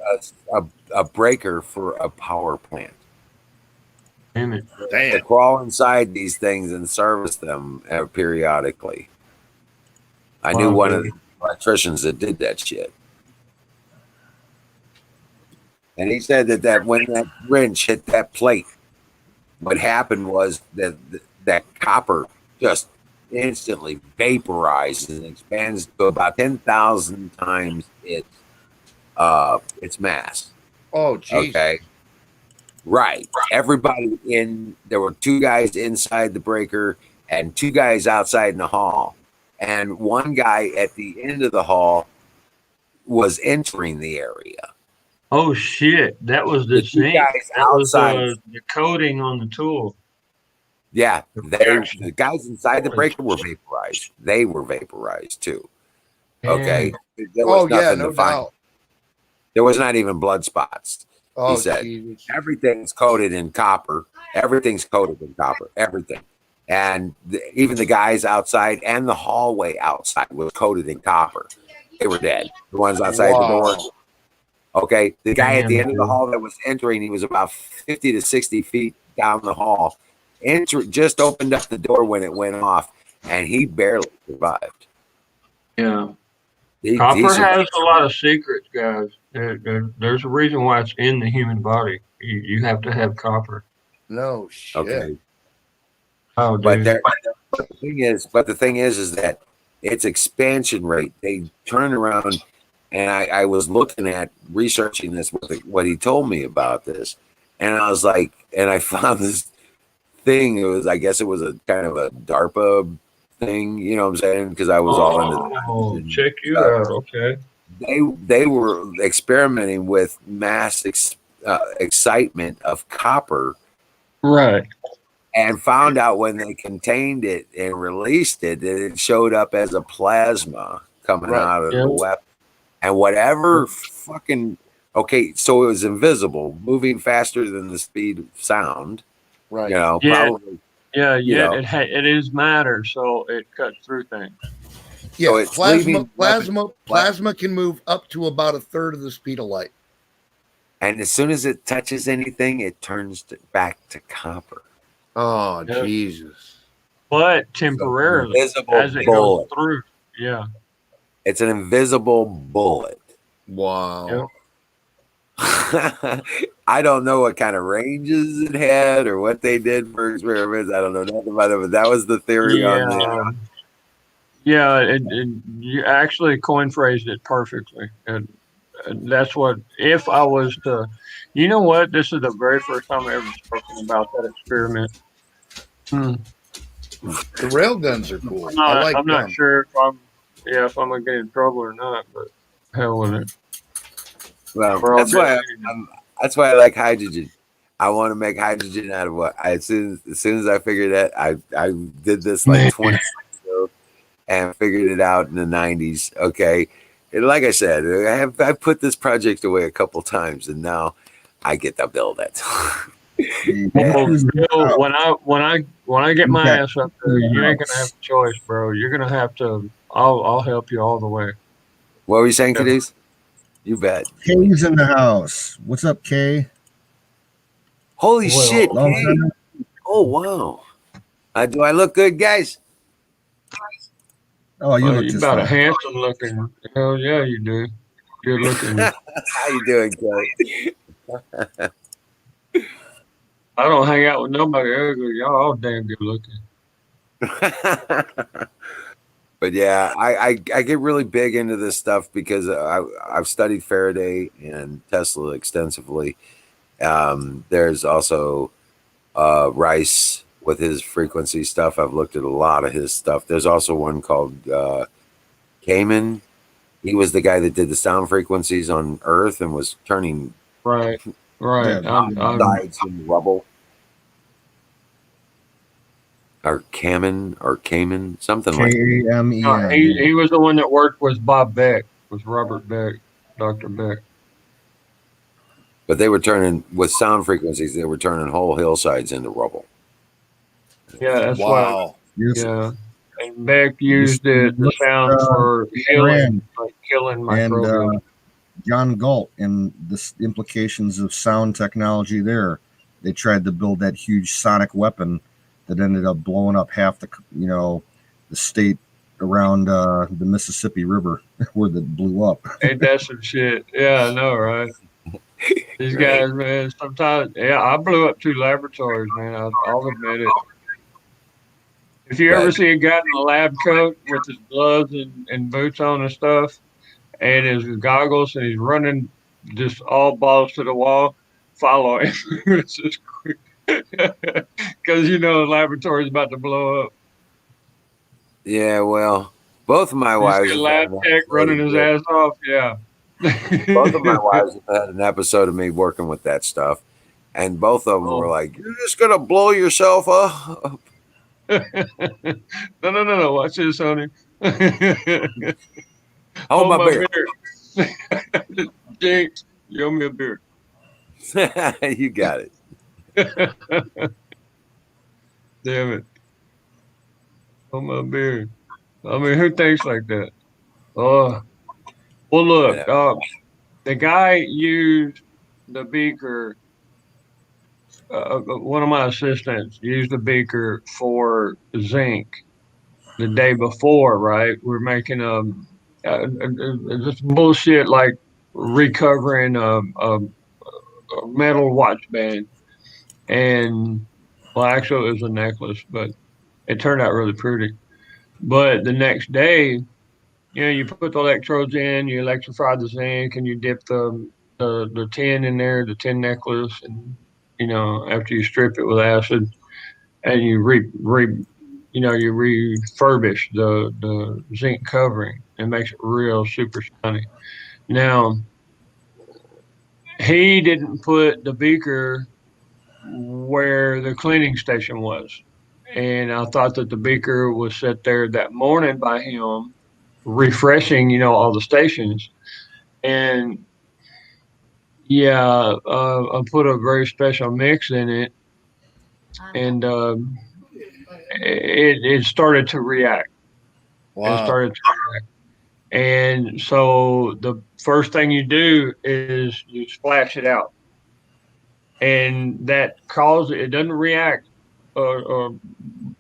a breaker for a power plant. Damn it. They Damn. crawl inside these things and service them periodically. I knew Wow, one of dude. the electricians that did that shit. And he said that when that wrench hit that plate, what happened was that copper just instantly vaporizes and expands to about 10,000 times its mass. Oh, jeez. Okay. Right. Everybody there were two guys inside the breaker and two guys outside in the hall. And one guy at the end of the hall was entering the area. Oh shit, that was The the two zinc. guys That was outside, the coating on the tool. yeah, reaction. the guys inside the Holy breaker were vaporized. They were vaporized too. Damn. Okay. There was Oh, yeah, nothing no to find. doubt. There was not even blood spots. Oh, said. jeez. Everything's coated in copper. Everything's coated in copper. Everything. And even the guys outside and the hallway outside was coated in copper. They were dead. The ones outside the door. Wow. Okay. The guy at the Damn, end of the dude. hall that was entering, he was about 50 to 60 feet down the hall. Just opened up the door when it went off, and he barely survived. Yeah. He Copper survived. has a lot of secrets, guys. There's a reason why it's in the human body. You have to have copper. No shit. Okay. Oh, But dude. the thing is that its expansion rate. They turn around, and I was looking at researching this what he told me about this, and I was like, and I found this thing. I guess it was a kind of a DARPA thing. You know what I'm saying? Because I was all into Oh, that. check you stuff. out. Okay. They were experimenting with mass excitement of copper, Right. and found out when they contained it and released it that it showed up as a plasma coming Right. out of Yeah. the weapon. And whatever fucking okay, so it was invisible, moving faster than the speed of sound. Right. You know, Yeah. probably. Yeah, You yet know. it is matter, so it cuts through things. Yeah, So it's plasma leaving plasma can move up to about a third of the speed of light. and as soon as it touches anything, it turns back to copper. Oh, Yeah. Jesus. But So it's an temporarily, invisible as it goes bullet. through. Yeah. It's an invisible bullet. Wow. Yeah. I don't know what kind of ranges it had or what they did for experiments. I don't know nothing about it, but that was the theory on the. Yeah. Yeah, you actually coin phrased it perfectly. And that's what, if I was to, you know what? This is the very first time I ever spoken about that experiment. Hmm. The rail guns are cool. I'm not them. sure if I'm gonna get in trouble or not, but hell with it. Well, We're all that's why dead. that's why I like hydrogen. I want to make hydrogen out of what as soon as I figured that I did this like 20 years ago and figured it out in the 90s. Okay, and like I said, I put this project away a couple times, and now I get to build it. Well, Who's Bill, when I get my got ass up there, in the you ain't gonna have house? a choice, bro. You're gonna have to. I'll help you all the way. What were you saying, Yeah. Cadiz? You bet. Kay's in the house. What's up, Kay? Holy Well, shit, Long Kay. time. Oh wow. Do I look good, guys? Oh, you look you just about a fine. handsome looking. Hell yeah, you do. Good looking. How you doing, Kay? I don't hang out with nobody ugly. Y'all all damn good looking. But yeah, I get really big into this stuff because I've studied Faraday and Tesla extensively. There's also Rice with his frequency stuff. I've looked at a lot of his stuff. There's also one called Cayman. He was the guy that did the sound frequencies on Earth and was turning Right, right. Yeah, sides in rubble. Or Cayman, something like that. Kamen. he was the one that worked with Bob Beck, with Robert Beck, Dr. Beck. But they were turning with sound frequencies. They were turning whole hillsides into rubble. Yeah, that's why. Wow. Yeah, and Beck You used it, the look sound at for healing, Rand like killing and microbial. John Galt and the implications of sound technology there. They tried to build that huge sonic weapon that ended up blowing up half the state around the Mississippi River where that blew up. Ain't that some shit? Yeah, I know, right? These Right. guys, man, sometimes, yeah, I blew up 2 laboratories, man. I'll admit it. If you ever But see a guy in a lab coat with his gloves and boots on and stuff, and his goggles, and he's running just all balls to the wall, follow him. It's just quick. Because you know the laboratory's about to blow up. yeah, well, both of my You wives see a have lab had an tech running episode his of, ass off, yeah. both of my wives have had an episode of me working with that stuff, and both of them were Oh. like, "You're just gonna blow yourself up." No. Watch this, honey. Hold my Hold my beer. beer. Jinx, you owe me a beer. You got it. Damn it. Hold my beer. I mean, who thinks like that? Oh, well, look, Yeah. the guy used the beaker. One of my assistants used the beaker for zinc the day before, right? We're making just bullshit like recovering a metal watch band. And, well, actually, it was a necklace, but it turned out really pretty. But the next day, you put the electrodes in, you electrify the zinc, and you dip the tin in there, the tin necklace, and after you strip it with acid, and you you refurbish the zinc covering, and makes it real super shiny. Now he didn't put the beaker where the cleaning station was, and I thought that the beaker was set there that morning by him, refreshing all the stations. and yeah, I put a very special mix in it, and it started to react. It Wow. started to react. And so the first thing you do is you splash it out, and that causes it doesn't react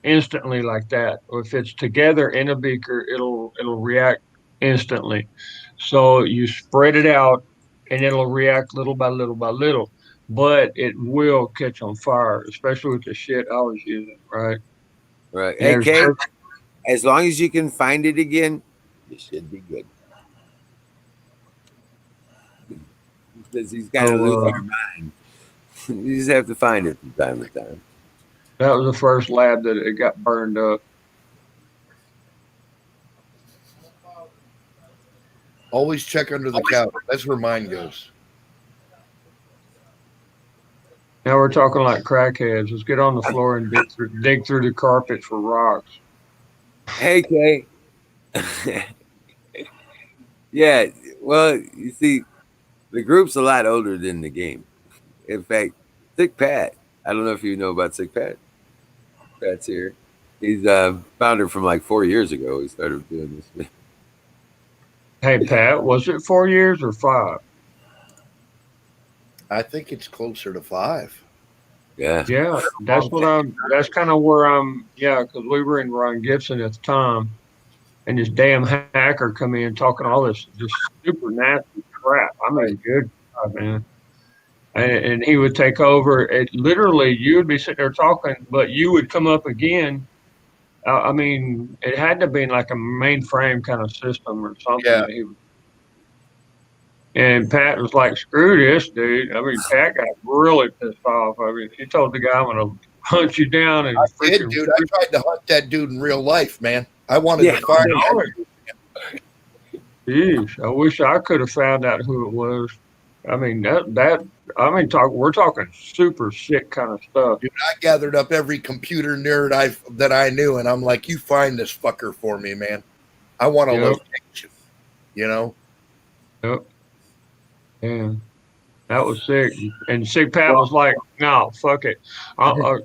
instantly like that. If it's together in a beaker, it'll react instantly. So you spread it out, and it'll react little by little by little, but it will catch on fire, especially with the shit I was using. Right? Right. And Hey, there's Kate, as long as you can find it again, you should be good. Because he's kind of so losing your mind. You just have to find it from time to time. that was the first lab that it got burned up. Always check under the couch. That's where mine goes. Now we're talking like crackheads. Let's get on the floor and dig through the carpet for rocks. Hey, Kate. Yeah, well, you see, the group's a lot older than the game. In fact, Sick Pat, I don't know if you know about Sick Pat. Pat's here. He's founder from like 4 years ago. He started doing this. Hey Pat, was it 4 years or 5? I think it's closer to 5. Yeah. Yeah, that's what I'm. That's kind of where I'm. Yeah, because we were in Ron Gibson at the time, and this damn hacker come in talking all this just super nasty crap. I mean, good God, man. And he would take over. It literally, you would be sitting there talking, but you would come up again. I mean, it had to be like a mainframe kind of system or something Yeah. that he. And Pat was like, "Screw this, dude." I mean, Pat got really pissed off. I mean, he told the guy, "I'm gonna hunt you down and Did, freaking." dude. I tried to hunt that dude in real life, man. I wanted Yeah. to find Oh, that. Jeez, I wish I could have found out who it was. I mean we're talking super sick kind of stuff. Dude, I gathered up every computer nerd that I knew, and I'm like, you find this fucker for me, man. I want a Yep, location, you know? yep, yeah. That was sick. And Sick Pat was like, "No, fuck it.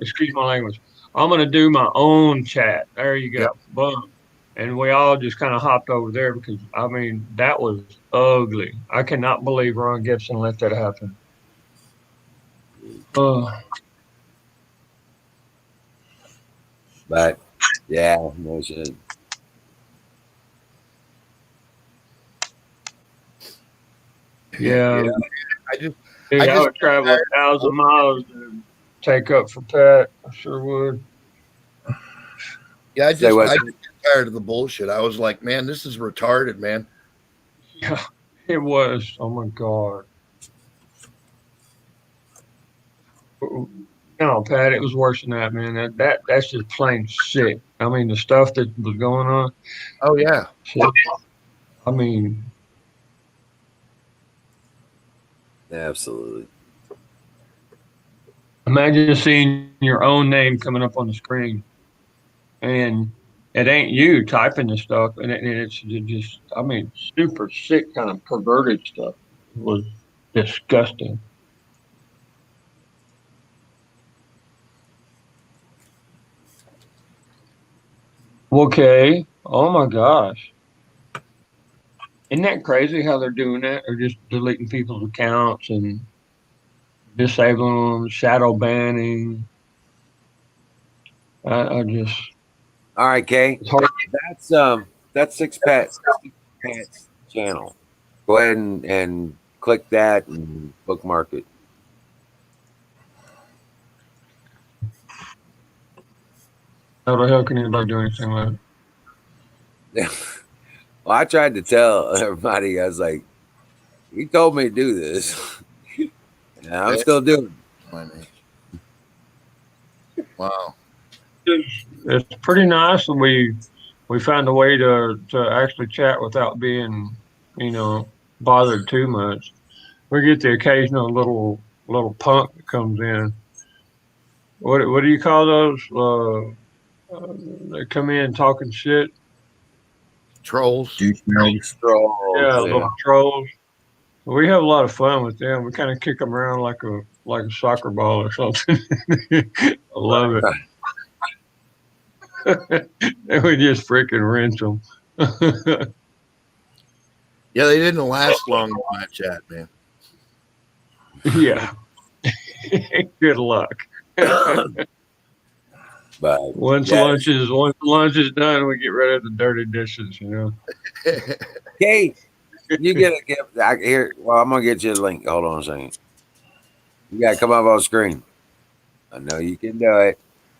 Excuse my language. I'm gonna do my own chat." There you Yep. go. Boom. And we all just kind of hopped over there because I mean that was ugly. I cannot believe Ron Gibson let that happen. Oh, But yeah, no shit. yeah. I just, Dude, I I just, would travel 1,000 miles to take up for Pat. I sure would. yeah, Say what? I just got tired of the bullshit. I was like, man, this is retarded, man. Yeah, it was. Oh my God. No, Pat, it was worse than that, man. That's just plain sick. I mean, the stuff that was going on. Oh yeah, Shit. I mean, Absolutely. imagine seeing your own name coming up on the screen, and it ain't you typing the stuff, and it's just, I mean, super sick, kind of perverted stuff. It was disgusting. Okay. Oh my gosh. Isn't that crazy how they're doing that? Or just deleting people's accounts and disabling them, shadow banning. I just, All right, Kay. it's hard. That's Six Pat's channel. Go ahead and click that and bookmark it. How the hell can anybody do anything like Well, I tried to tell everybody, I was like, he told me to do this. And I'm still doing it. my name. Wow. that? It's pretty nice that we found a way to actually chat without being, you know, bothered too much. We get the occasional little punk that comes in. What do you call those? They come in talking shit. Trolls. douchebags. Trolls, Yeah, yeah. little trolls. We have a lot of fun with them. We kind of kick them around like a soccer ball or something. I love it. And we just freaking wrench them. Yeah, they didn't last long in my chat, man. Yeah. Good luck. But Once yeah, lunch is done, we get rid of the dirty dishes. You know. Kate, you get a gift. Here, well, I'm gonna get you a link. Hold on a second. You gotta come up on screen. I know you can do it.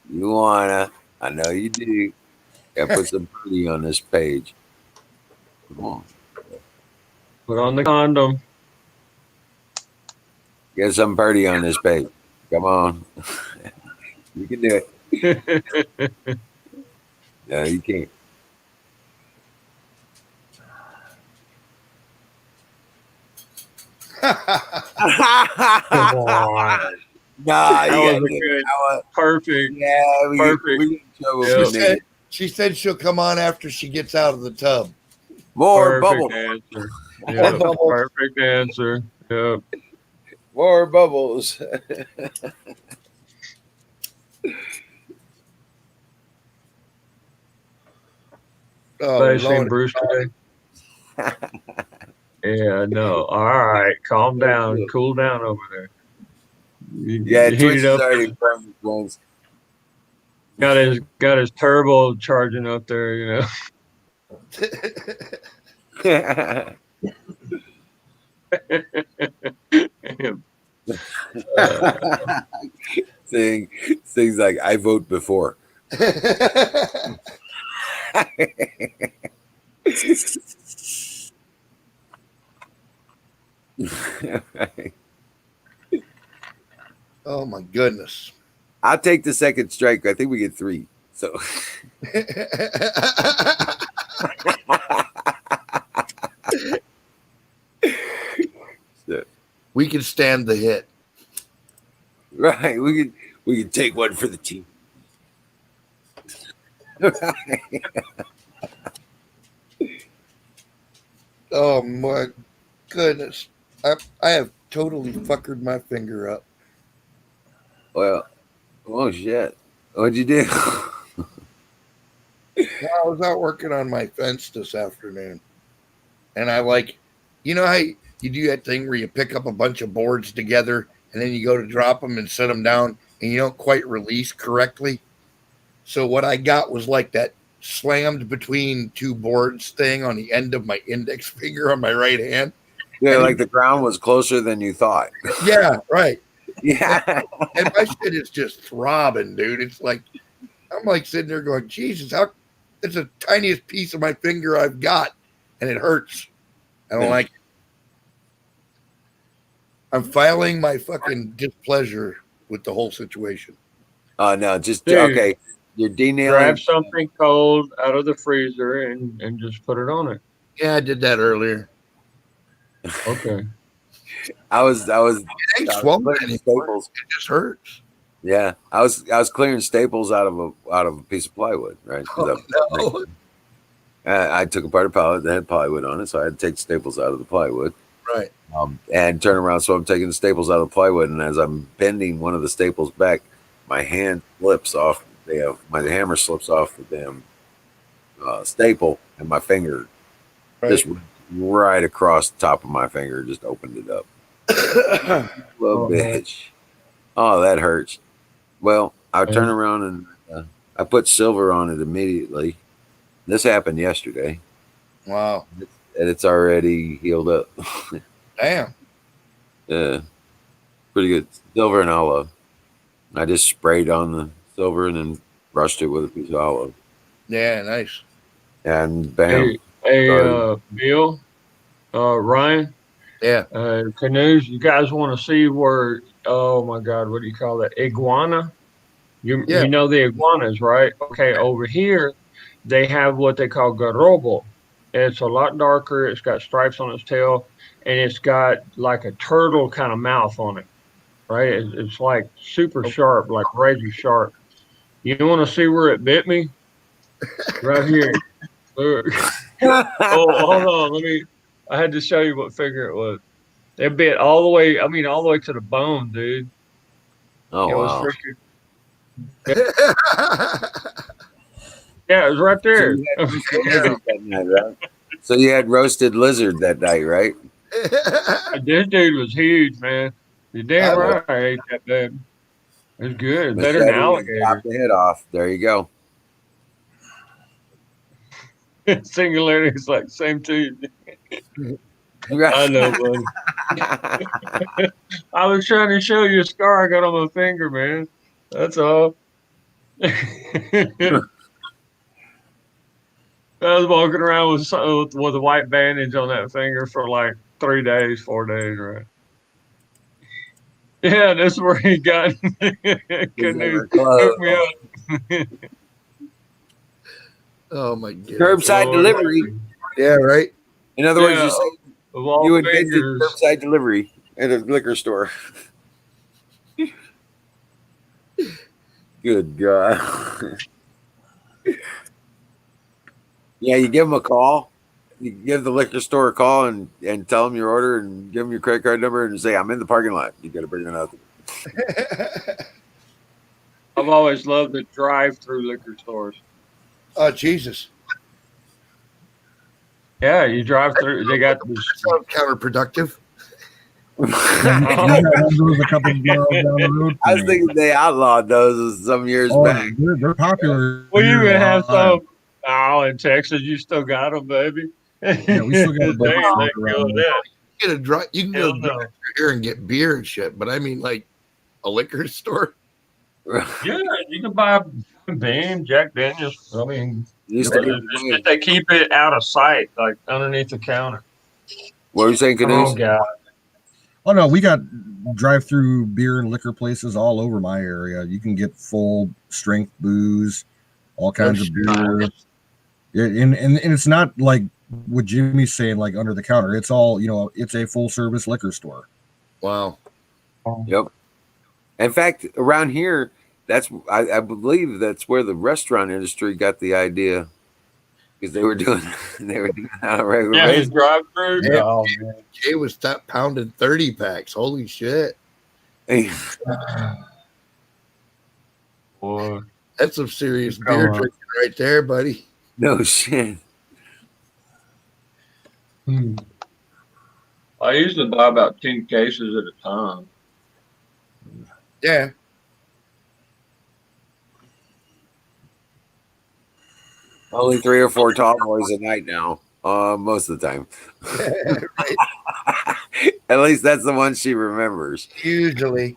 You wanna? I know you do. Gotta put some pretty on this page. Come on, Put on the condom. get some pretty on this page. Come on, you can do it. No, you can't. Come on. Nah, you That was gotta a do it. good, I want- perfect. Yeah, we Perfect. get in trouble Yeah. for She said, niggas. she said she'll come on after she gets out of the tub. More Perfect bubbles. answer. Yeah. Perfect answer. Yeah. More bubbles. Oh, Anybody seen Lord. Bruce today? Yeah, no. All right, calm down, cool down over there. Yeah, Heat Twitch it is up. already playing once. Got his turbo charging up there. You know. Things like I vote before. Oh, my goodness. I'll take the second strike. I think we get 3. So We can stand the hit. right, we can take one for the team. Oh, my goodness. I have totally fuckered my finger up. Well, oh shit, what'd you do? I was out working on my fence this afternoon, and I you know how you do that thing where you pick up a bunch of boards together and then you go to drop them and set them down and you don't quite release correctly. So what I got was like that slammed between two boards thing on the end of my index finger on my right hand. Yeah, And like the ground was closer than you thought. Yeah, right. Yeah. And my shit is just throbbing, dude. It's like I'm like sitting there going, Jesus, how it's the tiniest piece of my finger I've got, and it hurts. I don't like it. I'm filing my fucking displeasure with the whole situation. Oh no, just Dude, okay. You're denailing. grab something cold out of the freezer and just put it on it. Yeah, I did that earlier. Okay. I was It ain't swollen clearing anymore. staples. It just hurts. Yeah, I was clearing staples out of a piece of plywood, right? 'Cause Oh, no. I took apart a pallet that had plywood on it, so I had to take the staples out of the plywood. Right. And turn around. So I'm taking the staples out of the plywood, and as I'm bending one of the staples back, my hand slips off. My hammer slips off the damn staple, and my finger just went right across the top of my finger, just opened it up. Little bitch. Oh, that hurts. Well, I turn around and I put silver on it immediately. This happened yesterday, Wow. and it's already healed up. Damn. Yeah, pretty good. Silver and olive. I just sprayed on the silver and then brushed it with a piece of olive. Yeah, nice. And bam. Hey, Bill, Ryan, Yeah. Canoes, you guys want to see where, oh my God, what do you call that? Iguana? Yeah. You know the iguanas, right? Okay, over here, they have what they call garrobo. It's a lot darker. It's got stripes on its tail, and it's got like a turtle kind of mouth on it, right? It's like super sharp, like razor sharp. You want to see where it bit me? Right here. Look. Oh, hold on. I had to show you what figure it was. They bit all the way. I mean, all the way to the bone, dude. Oh It was wow. freaking. Yeah, it was right So there. you had roasted lizard that night, right? So you had roasted lizard that night, right? This dude was huge, man. You're damn I right. I ate that baby. It was good. Better than Machete and chop alligator. the head off. There you go. Singularity is like same too. I Right. know, buddy. I was trying to show you a scar I got on my finger, man. That's all. I was walking around with a white bandage on that finger for like 3 days, 4 days, right? Yeah, that's where he got canoe Never hooked closed. me up. Oh my god. Curbside Lord. delivery. Yeah, right. In other words, Yeah, you say of all you invented fingers. curbside delivery at a liquor store. Good God. Yeah, you give them a call. You give the liquor store a call and tell them your order and give them your credit card number and say, I'm in the parking lot. You got to bring it out. I've always loved the drive-through liquor stores. Oh Jesus. Yeah, you drive through. They got this. Sounds counterproductive. You got one of those a couple of miles down the road. I was thinking they outlawed those some years Oh, back. they're popular. We here even in have Ohio. some. Oh, in Texas, you still got them, baby. Yeah, we still got a They bunch ain't of letting around go of here. that. You can Hell go no. here and get beer and shit, but I mean like a liquor store. Yeah, you can buy Beam, Jack Daniels. I mean, Used it's to be just the way. that they keep it out of sight, like underneath the counter. What were you saying, Oh, Canoes? God. Oh no, we got drive-through beer and liquor places all over my area. You can get full strength booze, all kinds of beer. And it's not like what Jimmy's saying, like under the counter. It's all, it's a full service liquor store. Wow. Yep. In fact, around here, I believe that's where the restaurant industry got the idea because they were doing it on a regular Yeah, his basis. drive through. Yeah. Oh, man. Jay was stop pounding 30 packs. Holy shit. Boy. That's some serious Come beer on. drinking right there, buddy. No shit. Hmm. I usually buy about 10 cases at a time. Yeah. Only 3 or 4 tall boys a night now. Most of the time. Right. At least that's the one she remembers. Usually.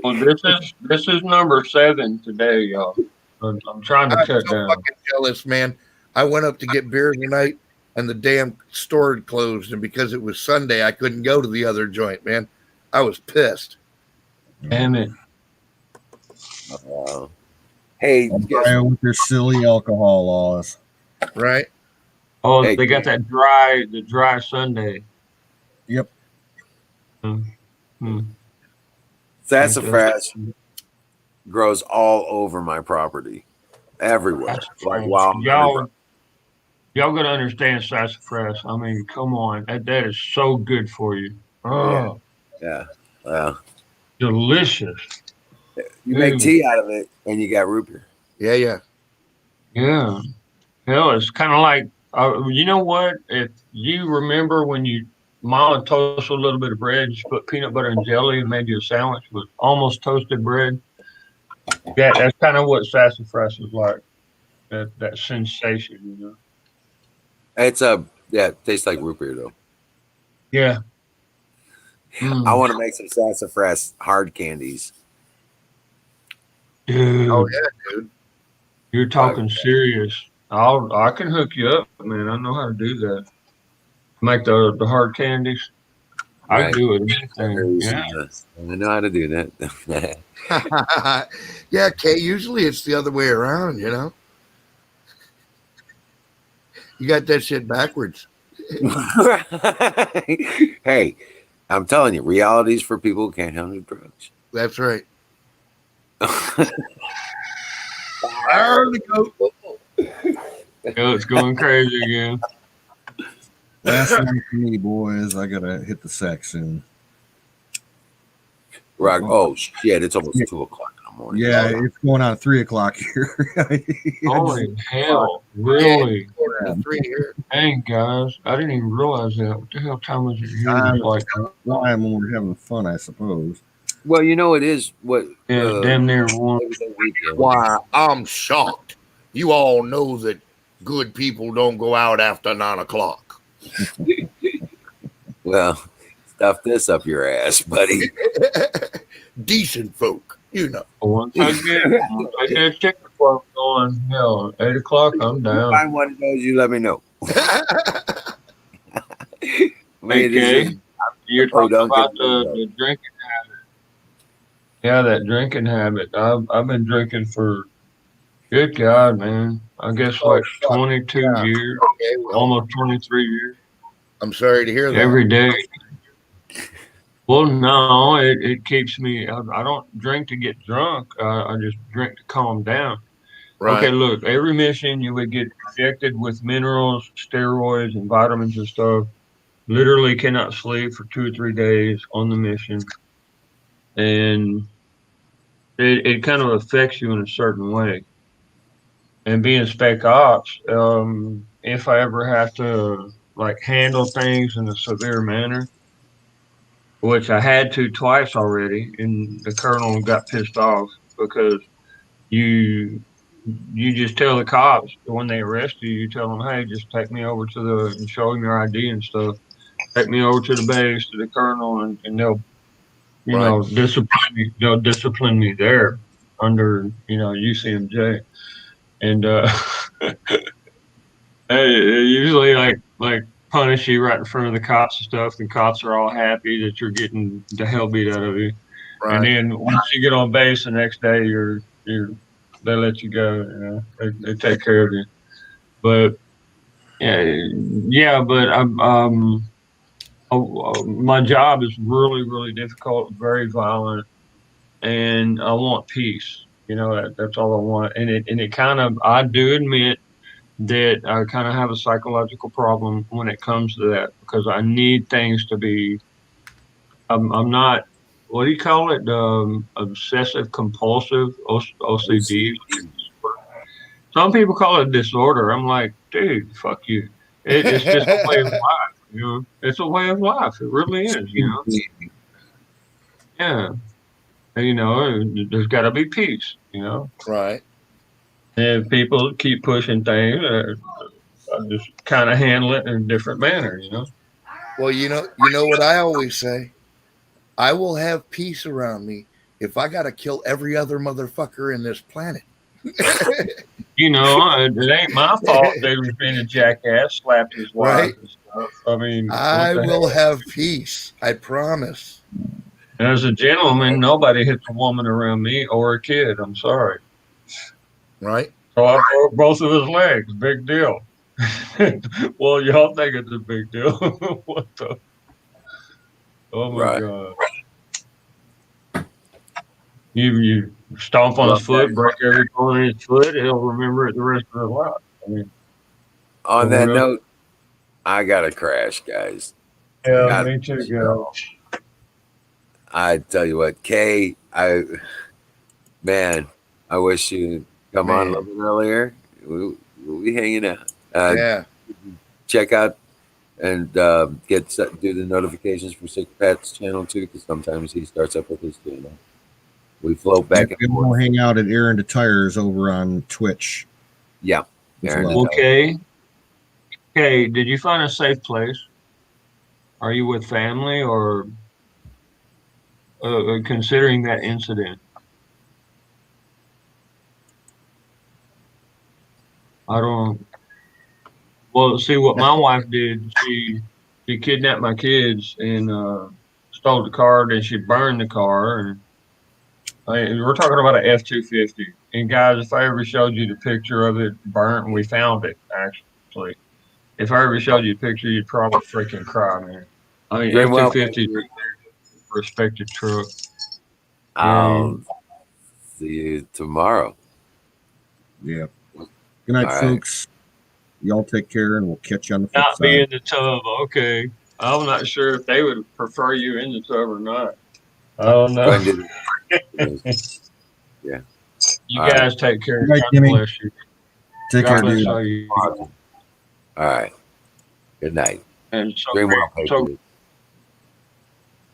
Well, this is number 7 today, y'all. I'm trying to I'm cut so down. fucking jealous, man. I went up to get beer tonight and the damn store had closed. And because it was Sunday, I couldn't go to the other joint, man. I was pissed. Damn it. Hey, guess Ohio with their silly alcohol laws. Right? Oh, Hey, they got that the dry Sunday. Yep. sassafras grows all over my property, everywhere. Like wow, Y'all gotta understand sassafras. I mean, come on, that is so good for you. Oh, yeah. delicious. You make tea out of it, and you got root beer. Yeah, yeah. Yeah. Hell, it's kind of like, you know what? If you remember when Mama toasted a little bit of bread, you put peanut butter and jelly and made you a sandwich with almost toasted bread. Yeah, that's kind of what sassafras is like. That sensation, you know. It's it tastes like root beer though. Yeah. Mm. I want to make some sassafras hard candies. Dude, Oh, yeah, dude. you're talking serious. I can hook you up, man. I know how to do that. Make the hard candies. I Right. do it. Anything. Yeah. I know how to do that. Yeah, Kay, usually it's the other way around, you know? You got that shit backwards. Hey, I'm telling you, realities for people who can't handle drugs. That's right. Oh, it's going crazy again. Last one for me, boys. I gotta hit the sack soon. Rock. Oh shit! It's almost Yeah. 2 o'clock in the morning. Yeah, it's going on 3 o'clock here. Holy hell! Really? Yeah, 3 here. Dang, guys, I didn't even realize that. What the hell time is it here? Time It's like, flying when we're having fun, I suppose. Well, you know it is what yeah, damn near one. Labor Day weekend. Why, I'm shocked. You all know that good people don't go out after 9 o'clock. Well, stuff this up your ass, buddy. Decent folk, you know. Once I get that chicken club going, hell, 8 o'clock, I'm down. Find one of those. You let me know. I mean, this Okay, is- you're Oh, talking don't about get me the drinking habit. Yeah, that drinking habit. I've been drinking for, good God, man. I guess Oh, like fuck. 22 Yeah. years, Okay, well, almost 23 years, I'm sorry to hear that. every day. Well, no, it keeps me. I don't drink to get drunk. I just drink to calm down. Right. Okay, look, every mission you would get injected with minerals, steroids, and vitamins and stuff. Literally cannot sleep for 2 or 3 days on the mission, and it kind of affects you in a certain way. And being spec ops, if I ever have to like handle things in a severe manner, which I had to twice already, and the colonel got pissed off because you you just tell the cops when they arrest you, you tell them, hey, just take me over to the and show them your ID and stuff. Take me over to the base to the colonel, and they'll Right. discipline me. They'll discipline me there under UCMJ, and they usually like punish you right in front of the cops and stuff. And cops are all happy that you're getting the hell beat out of you. And Right. then once you get on base the next day, you're they let you go. They take care of you. But yeah, but my job is really really difficult, very violent, and I want peace. That's all I want. And it kind of, I do admit that I kind of have a psychological problem when it comes to that because I need things to be. I'm not. What do you call it? Obsessive compulsive OCD. Some people call it disorder. I'm like, dude, fuck you. It's just a way of life. It's a way of life. It really is. Yeah. And, there's got to be peace. Right. And if people keep pushing things, I just kind of handle it in a different manner. Well, you know what I always say? I will have peace around me if I got to kill every other motherfucker in this planet. It ain't my fault they was being a jackass, slapped his wife Right. and stuff. I mean, I what the will hell? have peace. I promise. And as a gentleman, nobody hits a woman around me or a kid. I'm sorry. Right. So I broke both of his legs. Big deal. Well, y'all think it's a big deal. What the? Oh my Right. God. You stomp on his foot, break every bone in his foot, he'll remember it the rest of his life. I mean, On For that real? note, I gotta crash, guys. yeah, God, me too, girl. I tell you what, Kay, man, I wish you'd come on a Man. little bit earlier. We'll be hanging out. Yeah. Check out and do the notifications for Sick Pat's channel too, because sometimes he starts up with his channel. We float back and We'll forth. hang out at Aaron to Tires over on Twitch. Yeah. as Aaron well. Okay. Okay, did you find a safe place? Are you with family or considering that incident? I don't. Well, see what my wife did. She kidnapped my kids and stole the car. Then she burned the car. And we're talking about an F-250. And guys, if I ever showed you the picture of it burnt, and we found it actually. If I ever showed you a picture, you'd probably freaking cry, man. I mean, Doing well. F-250 is a respected truck. I'll see you tomorrow. Yeah. Good night, All right. folks. Y'all take care, and we'll catch you on the flip Not be side. in the tub. Okay. I'm not sure if they would prefer you in the tub or not. I don't Go ahead know. and do this. Yeah. You All right. guys take care. Good night, God Jimmy. bless you. Take God care, bless dude. all you. Awesome. All right. Good night. And so Dream great, well, so Patriots.